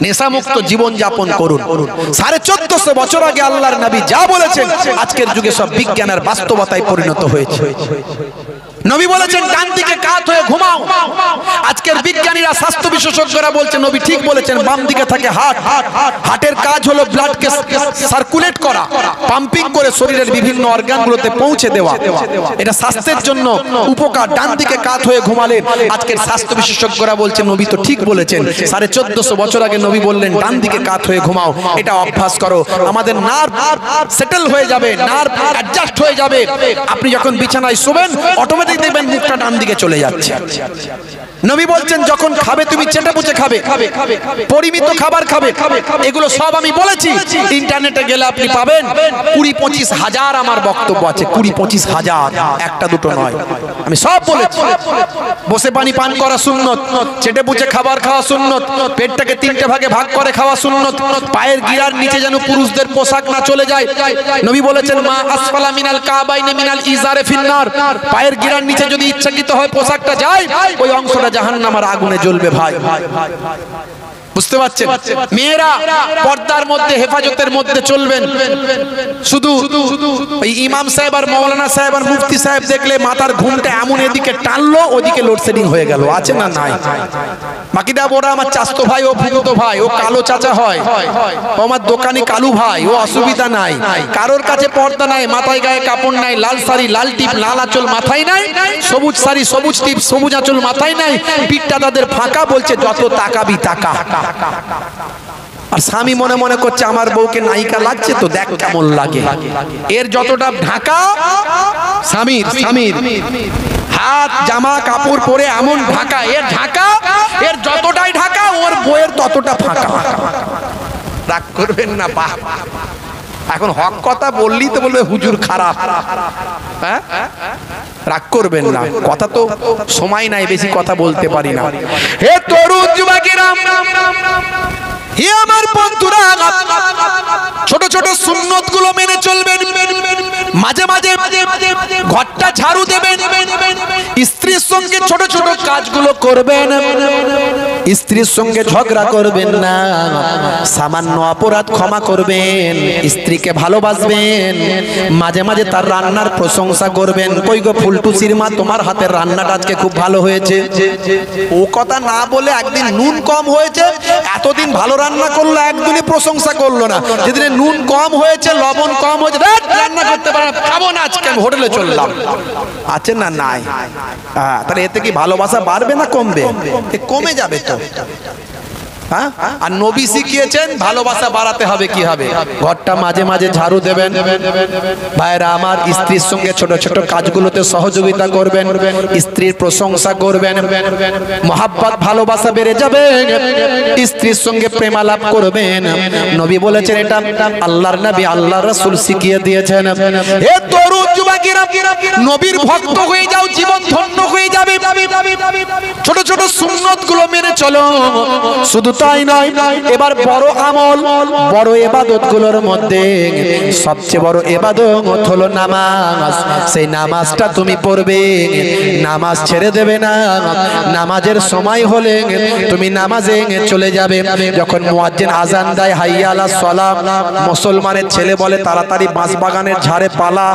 নেশামুক্ত জীবন যাপন করুন। 1450 বছর আগে আল্লাহর নবী যা বলেছেন আজকের যুগে সব বিজ্ঞানের বাস্তবতায় পরিণত হয়েছে। নবী বলেছেন ডান দিকে কাত হয়ে ঘুমাও। আজকের বিজ্ঞানীরা স্বাস্থ্য বিশেষজ্ঞরা বলছে নবী ঠিক বলেছেন, বাম দিকে থাকে হার্ট। হার্টের কাজ হলো ব্লাডকে সার্কুলেট করা, পাম্পিং করে শরীরের বিভিন্ন অর্গানগুলোতে পৌঁছে দেওয়া। এটা স্বাস্থ্যের জন্য উপকার। ডান দিকে কাত হয়ে ঘুমালে আজকের স্বাস্থ্য বিশেষজ্ঞরা বলছে নবী তো ঠিক বলেছেন। 1450 বছর আগে নবী বললেন ডান দিকে কাত হয়ে ঘুমাও, এটা অভ্যাস করো। আমাদের নার্ভ সেটেল হয়ে যাবে, নার্ভ অ্যাডজাস্ট হয়ে যাবে। আপনি যখন বিছানায় শোবেন অটোমেটিক দেখবেন মুখটা ডান দিকে চলে যাচ্ছে। নবী বলছেন যখন খাবে তুমি চেটে পুচে খাবে, পরিমিত খাবার খাবে। এগুলো সব আমি বলেছি, ইন্টারনেটে গেলে আপনি পাবেন। 20-25 হাজার আমার বক্তব্য আছে, 20-25 হাজার, একটা দুটো নয়, আমি সব বলেছি। বসে পানি পান করা সুন্নত, চেটে পুচে খাবার খাওয়া সুন্নত, পেটটাকে 3টে ভাগে ভাগ করে খাওয়া সুন্নত, পায়ের গিরার নিচে যেন পুরুষদের পোশাক না চলে যায়। নবী বলেছেন মা আসফালা মিনাল কাবাইনি মিনাল ইজারে ফিন্নার, পায়ের গিরার নিচে যদি ইচ্ছাকৃত হয় পোশাকটা যায়, ওই অংশটা জাহান্নামের আগুনে জ্বলবে। ভাই বুঝতে পারছেন? মেয়েরা পর্দার মধ্যে হেফাজতের মধ্যে চলবেন। শুধু ওই ইমাম সাহেব আর মৌলানা সাহেব আর মুফতি সাহেব দেখলে মাথার ঘুমটা এমন এদিকে টানলো, ওদিকে লোডশেডিং হয়ে গেল। আছে না নাই? বাকিটা ওরা আমার চাস্তো ভাই, ও ফুফুতো ভাই, ও কালো চাচা হয়, ও আমার দোকানি কালু ভাই, ও অসুবিধা নাই। কারোর কাছে পর্দা নাই, মাথায় গায়ে কাপড় নাই, লাল শাড়ি লাল টিপ লাল আঁচল মাথায় নাই, সবুজ শাড়ি সবুজ টিপ সবুজ আঁচল মাথায় নাই, পিঠটা তাদের ফাঁকা, বলছে যত তাকাবি তাকা। আর স্বামী মনে মনে করছে আমার বউকে নায়িকা লাগছে তো, দেখ কেমন লাগে। এর যতটা ঢাকা স্বামীর হাত জামা কাপড় পরে এমন ঢাকা, এর ঢাকা, এর যতটাই ঢাকা ওর বউয়ের ততটা ফাঁকা। রাগ করবেন না বাহ। এখন হক কথা বললি তো বলবে হুজুর খারাপ, হ্যাঁ রাগ করবেন না, কথা তো সময় নাই, বেশি কথা বলতে পারি না। হে তরুণ যুবকেরা, হে আমার বন্ধুরা, ছোট ছোট সুন্নত গুলো মেনে চলবেন, মাঝে মাঝে ঘরটা ঝাড়ু দেবেন, স্ত্রীর সঙ্গে ছোট ছোট কাজগুলো করবেন, স্ত্রীর সঙ্গে ঝগড়া করবেন না, সামান্য অপরাধ ক্ষমা করবেন, স্ত্রীকে ভালোবাসবেন, মাঝে মাঝে তার রান্নার প্রশংসা করবেন। কই গো ফুলটুসির মা, তোমার হাতের রান্নাটা আজকে খুব ভালো হয়েছে। ও কথা না বলে একদিন নুন কম হয়েছে, এতদিন ভালো রান্না করলো, একদিনই প্রশংসা করলো না। যেদিন নুন কম হয়েছে, লবণ কম হয়েছে, রান্না করতে পারে না, খাবো না আজকে, আমি হোটেলে চললাম। আছে না নাই? হ্যাঁ, তাহলে এতে কি ভালোবাসা বাড়বে না কমবে? কমে যাবে তো। হ্যাঁ, আর নবী শিখিয়েছেন ভালোবাসা বাড়াতে হবে কি হবে? ঘরটা মাঝে মাঝে ঝাড়ু দেবেন। ভাইরা আমার, স্ত্রীর সঙ্গে ছোট ছোট কাজগুলোতে সহযোগিতা করবেন, স্ত্রীর প্রশংসা করবেন, মহাব্বত ভালোবাসা বেড়ে যাবে, স্ত্রীর সঙ্গে প্রেমালাপ করবেন। নবী বলেছেন, এটা আল্লাহর নবী আল্লাহর রাসূল শিখিয়ে দিয়েছেন। হে তরুণ যুবকেরা, নবীর ভক্ত হয়ে যাও, জীবন ধন্য হয়ে যাবে। ছোট ছোট সুন্নত গুলো মেনে চলো। শুধু তাই নয়, এবার বড় আমল, বড় ইবাদত গুলোর মধ্যে সবচেয়ে বড় ইবাদত হলো নামাজ। সেই নামাজটা তুমি পড়বে, নামাজ ছেড়ে দেবে না। নামাজের সময় হলে তুমি নামাজে চলে যাবে। যখন মুয়াজ্জিন আজান দেয়, হাইয়া আলাস সালাহ, মুসলমানের ছেলে বলে তাড়াতাড়ি বাঁশবাগানের ঝাড়ে পালা।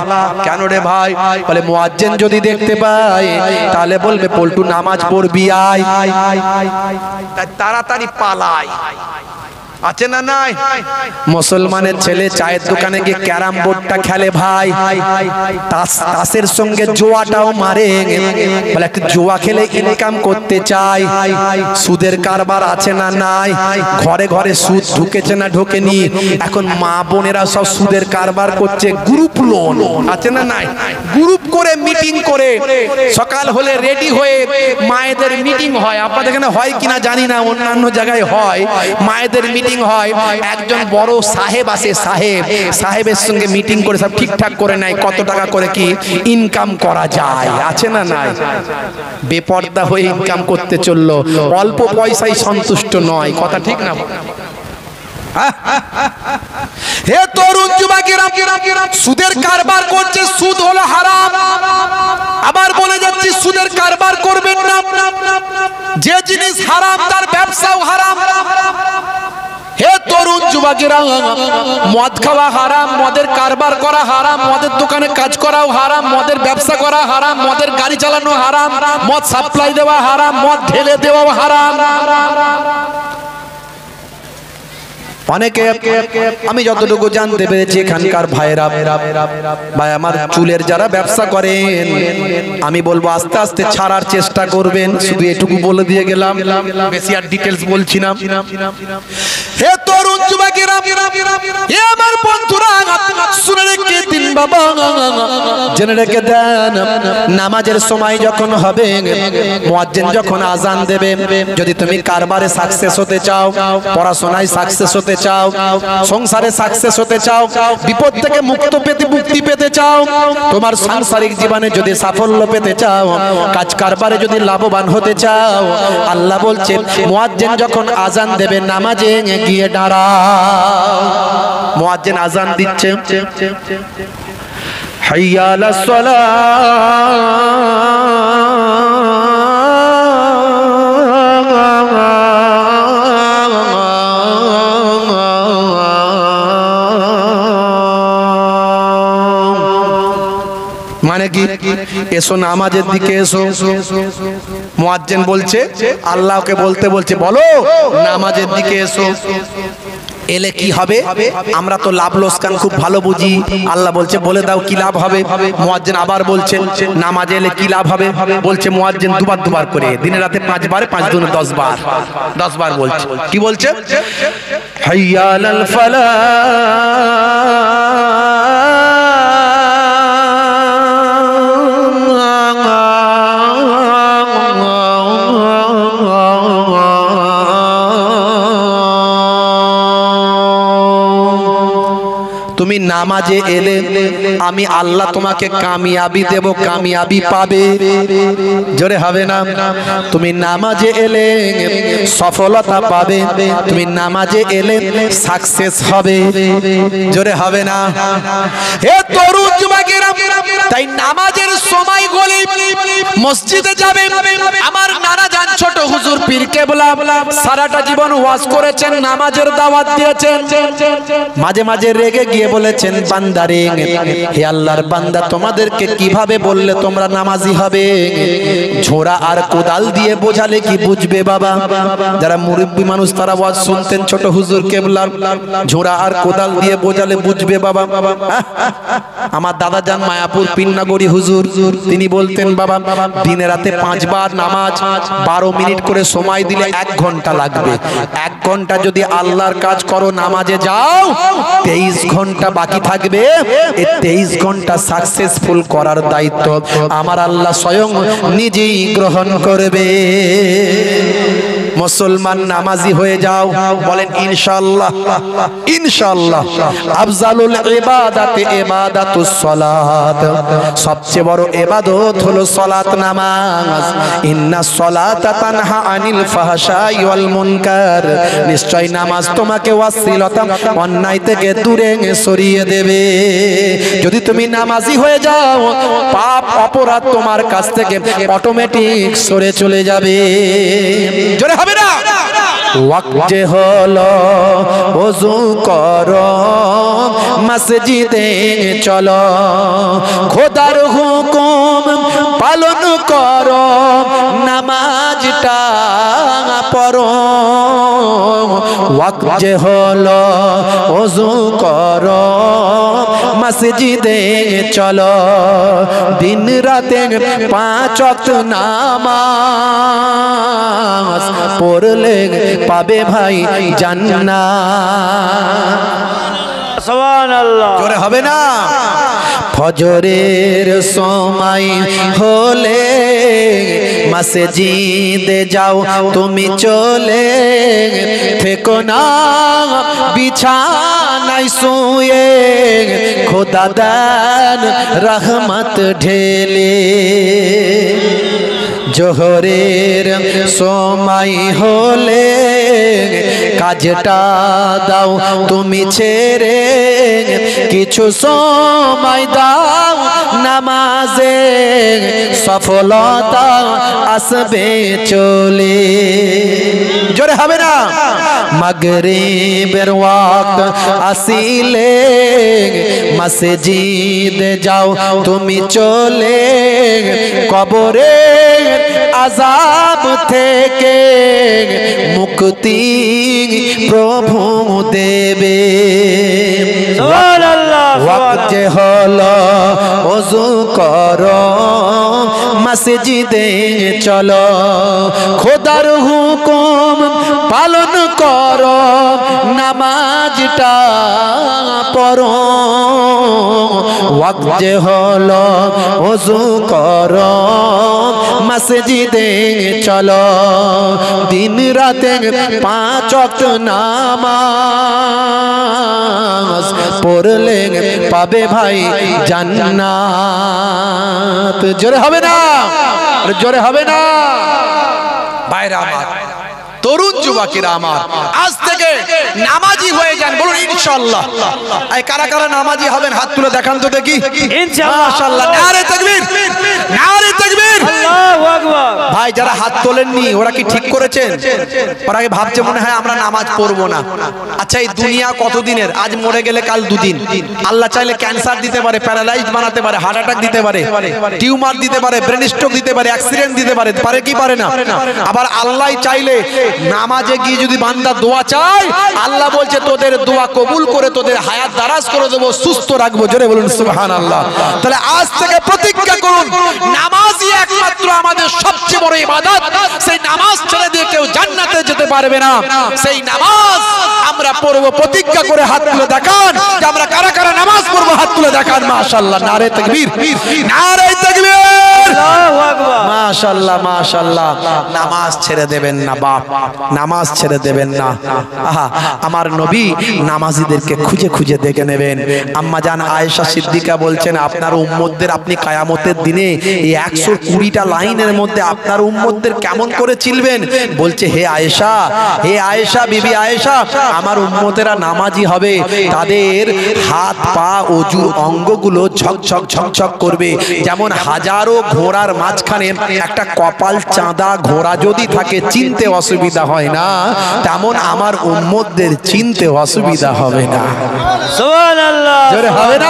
কেন রে ভাই? বলে মুয়াজ্জিন যদি দেখতে পায় তাহলে বলবে পল্টু নামাজ পড়বি আয়, তাড়াতাড়ি পালায়। আছে না নাই? মুসলমানের ছেলে চায়ের দোকানে গিয়ে ক্যারাম বোর্ডটা খেলে ভাই, তাসের সঙ্গে জুয়াটাও মারে। বলে একটু জুয়া খেলে ইনকাম করতে চাই। সুদের কারবার আছে না নাই? ঘরে ঘরে সুদ ঢুকেছে না ঢোকেনি? এখন মা বোনেরা সব সুদের কারবার করছে, গ্রুপ লোন। আছে না নাই? গ্রুপ করে মিটিং করে, সকাল হলে রেডি হয়ে মায়েদের মিটিং হয়। আপনাদের এখানে হয় কিনা জানি না, অন্যান্য জায়গায় হয়। মায়েদের মিটিং হয়, একজন বড় সাহেব আসে, সাহেবের সঙ্গে মিটিং করে সব ঠিকঠাক করে নেয়, কত টাকা করে কি ইনকাম করা যায়। আছে না নাই? বেপর্দা হয়ে ইনকাম করতে চললো, অল্প পয়সায় সন্তুষ্ট নয়। কথা ঠিক না? হে তরুণ যুবকেরা, সুদের কারবার করছে, সুদ হলো হারাম। আবার বলে যাচ্ছি, সুদের কারবার করবেন না। যে জিনিস হারাম তার ব্যবসাও হারাম। হে তরুণ যুবকেরা, মদ খাওয়া হারাম, মদের কারবার করা হারাম, মদের দোকানে কাজ করাও হারাম, মদের ব্যবসা করা হারাম, মদের গাড়ি চালানো হারাম, মদ সাপ্লাই দেওয়া হারাম, মদ ঢেলে দেওয়াও হারাম। অনেকে, আমি যতটুকু জানতে পেরেছি এখানকার ভাইরা, ভাই আমার চুলের যারা ব্যবসা করেন, আমি বলবো আস্তে আস্তে ছাড়ার চেষ্টা করবেন। শুধু এটুকু বলে দিয়ে গেলাম, বেশি আর ডিটেলস বলছি না। হে তরুণ যুবকেরা, হে আমার বন্ধুরা, শুনে রেখে দিন বাবা, জেনে রেখে দেন, নামাজের সময় যখন হবে, মুয়াজ্জিন যখন আজান দেবে, যদি তুমি কারবারে সাকসেস হতে চাও, পড়াশোনায় সাকসেস হতে চাও, সংসারে সাকসেস হতে চাও, বিপদ থেকে মুক্তি পেতে চাও, তোমার সাংসারিক জীবনে যদি সাফল্য পেতে চাও, কাজ কারবারে যদি লাভবান হতে চাও, আল্লাহ বলছে মুয়াজ্জিন যখন আজান দেবে নামাজে গিয়ে দাঁড়াও। মুয়াজ্জিন আজান দিচ্ছে, হাইয়া আলাস সালাহ, মানে কি? এসো নামাজের দিকে এসো। মুয়াজ্জিন বলছে, আল্লাহকে বলতে বলছে বলো নামাজের দিকে এসো। এলে কি হবে? আমরা তো লাভ লোকসান খুব ভালো বুঝি। আল্লাহ বলছে বলে দাও কি লাভ হবে। মুয়াজ্জিন আবার বলছে নামাজে এলে কি লাভ হবে? বলছে মুয়াজ্জিন দুবার করে, দিনে রাতে 5 বার, 5 দুনে 10 বার, 10 বার বলছে। কি বলছে? হাইয়া আলাল ফালাহ, তুমি নামাজে এলে আমি আল্লাহ তোমাকে কামিয়াবি দেব, কামিয়াবি পাবে। জোরে হবে না? তুমি নামাজে এলে সফলতা পাবে, তুমি নামাজে এলে সাকসেস হবে। জোরে হবে না? হে তরুণ যুবকেরা, তাই নামাজের সময় গলি মসজিদে যাবে। আমার নানা জান ছোট হুজুর পীর কেবলা সারাটা জীবন ওয়াজ করেছেন, নামাজের দাওয়াত দিয়েছেন। মাঝে মাঝে রেগে গিয়ে বলেছেন বান্দারে, হে আল্লাহর বান্দা তোমাদেরকে কিভাবে বললে তোমরা নামাজি হবে? ঝোড়া আর কোদাল দিয়ে বোঝালে কি বুঝবে বাবা? যারা মুরব্বী মানুষ তারা ওয়াজ শুনতেন ছোট হুজুর কেবলার, ঝোড়া আর কোদাল দিয়ে বোঝালে বুঝবে বাবা? আমার দাদা জান মায়াপুর পিন্নাগড়ি হুজুর, তিনি বলতেন বাবা দিনে রাতে 5 বার নামাজ, 12 মিনিট করে সময় দিলে 1 ঘন্টা লাগবে। 1 ঘন্টা যদি আল্লাহর কাজ করো, নামাজে যাও, 23 ঘন্টা বাকি থাকবে। এই 23 ঘন্টা সাকসেসফুল করার দায়িত্ব আমার আল্লাহ স্বয়ং নিজেই গ্রহণ করবে। মুসলমান নামাজি হয়ে যাও, বলেন ইনশাআল্লাহ। ইনশাআল্লাহ। আফজালুল ইবাদাতে ইবাদাতুস সালাত, সবচেয়ে বড় ইবাদত হলো সালাত, নামাজ। ইন্নাস সালাতা তানহা আনিল ফাহশাই ওয়াল মুনকার, নিশ্চয় নামাজ তোমাকে অশ্লীলতা অন্যায় থেকে দূরে সরিয়ে দেবে। যদি তুমি নামাজি হয়ে যাও, পাপ অপরাধ তোমার কাছ থেকে অটোমেটিক সরে চলে যাবে। জোরে হবে না? ওয়াক্ত হলো ওযু করো, মসজিদে চলো, খোদার হুকুম পালন করো, নামাজটা পড়ো। ওয়াক্ত হলো ওযু করো, মসজিদে চলো, দিন রাতে 5 ওয়াক্ত নামাজ পড়লে পাবে ভাই জান্নাত। সুবহানাল্লাহ। জোরে হবে না? ফজরের সময় হলে মসজিদে যাও, তুমি চলে থেকো না বিছানায় শুয়ে, খোদা দেন রহমত ঢেলে। জোহরের সময় হলে কাজটা দাও তুমি ছেড়ে, কিছু সময় দাও নামাজে, সফলতা আসবে চলে। জোরে হবে না? মাগরিবের ওয়াক্ত আসিলে মসজিদে যাও তুমি চলে, কবরে আযাব থেকে মুক্তি প্রভু দেবে। সুবহানাল্লাহ। ওয়াক্ত হলো ওযু করো, মসজিদে চলো, খোদার হুকুম পালন করো, নামাজটা পড়ো। ওয়াক্ত হলো ওযু করো, মসজিদে চলো, দিন রাতে 5 ওয়াক্ত নামাজ পড়লে পাবে ভাই জান্নাত। জোরে হবে না? জোরে হবে না? বাইরে আমার তরুণ যুবকেরা আমার, আজ থেকে নামাজি হয়ে যান, বলুন ইনশাআল্লাহ। এই কারা কারা নামাজি হবেন হাত তুলে দেখান তো দেখি। ইনশাআল্লাহ। মাশাআল্লাহ। নারে তাকবীর, নারে তাকবীর। তাকবীর। আল্লাহু আকবার। ভাই যারা হাত তোলেননি ওরা কি ঠিক করেছেন? ওরা কি ভাবছে মনে হয় আমরা নামাজ পড়বো না? আচ্ছা এই দুনিয়া কতদিনের? আজ মরে গেলে কাল দুদিন। আল্লাহ চাইলে ক্যান্সার দিতে পারে, প্যারালাইজড বানাতে পারে, হার্ট অ্যাটাক দিতে পারে, টিউমার দিতে পারে, ব্রেন স্ট্রোক দিতে পারে, অ্যাক্সিডেন্ট দিতে পারে, পারে কি পারে না? আবার আল্লাহ চাইলে নামাজে গিয়ে যদি বান্দা দোয়া চায়, আল্লাহ বলছে তোদের দোয়া কবুল করে তোদের হায়াত দারাজ করে দেবো, সুস্থ রাখবো। জোরে বলুন সুবহানাল্লাহ। তাহলে আজ থেকে প্রতিজ্ঞা করুন, নামাজই একমাত্র আমাদের সবচেয়ে বড় ইবাদত। সেই নামাজ ছেড়ে দিয়ে কেউ জান্নাতে যেতে পারবে না। সেই নামাজ আমরা পড়বো, প্রতিজ্ঞা করে হাত তুলে দেখান যে আমরা কারা কারা নামাজ পড়বো, হাত তুলে দেখান। মাশাআল্লাহ, নারে তাকবীর, নারে তাকবীর, আল্লাহু আকবার। মাশাআল্লাহ মাশাআল্লাহ। নামাজ ছেড়ে দেবেন না বাপ, নামাজ ছেড়ে দেবেন না। আহা, আমার নবী নামাজীদেরকে খুঁজে খুঁজে দেখে নেবেন। আম্মা জান আয়েশা সিদ্দিকা বলছেন, আপনার উম্মতদের আপনি কিয়ামতের দিনে এই 120টা লাইনের মধ্যে আপনার উম্মতদের কেমন করে চিনবেন? বলছে হে আয়েশা, হে আয়েশা, বিবি আয়েশা, আমার উম্মতেরা নামাজি হবে, তাদের হাত পা অজুর অঙ্গগুলো ঝকঝক ঝকঝক করবে। যেমন হাজারো ঘোড়ার মাঝখানে একটা কপাল চাঁদা ঘোড়া যদি থাকে চিনতে অসুবিধা হয় না, তেমন আমার উম্মতদের চিনতে অসুবিধা হবে না। সুবহানাল্লাহ। জোরে হবে না?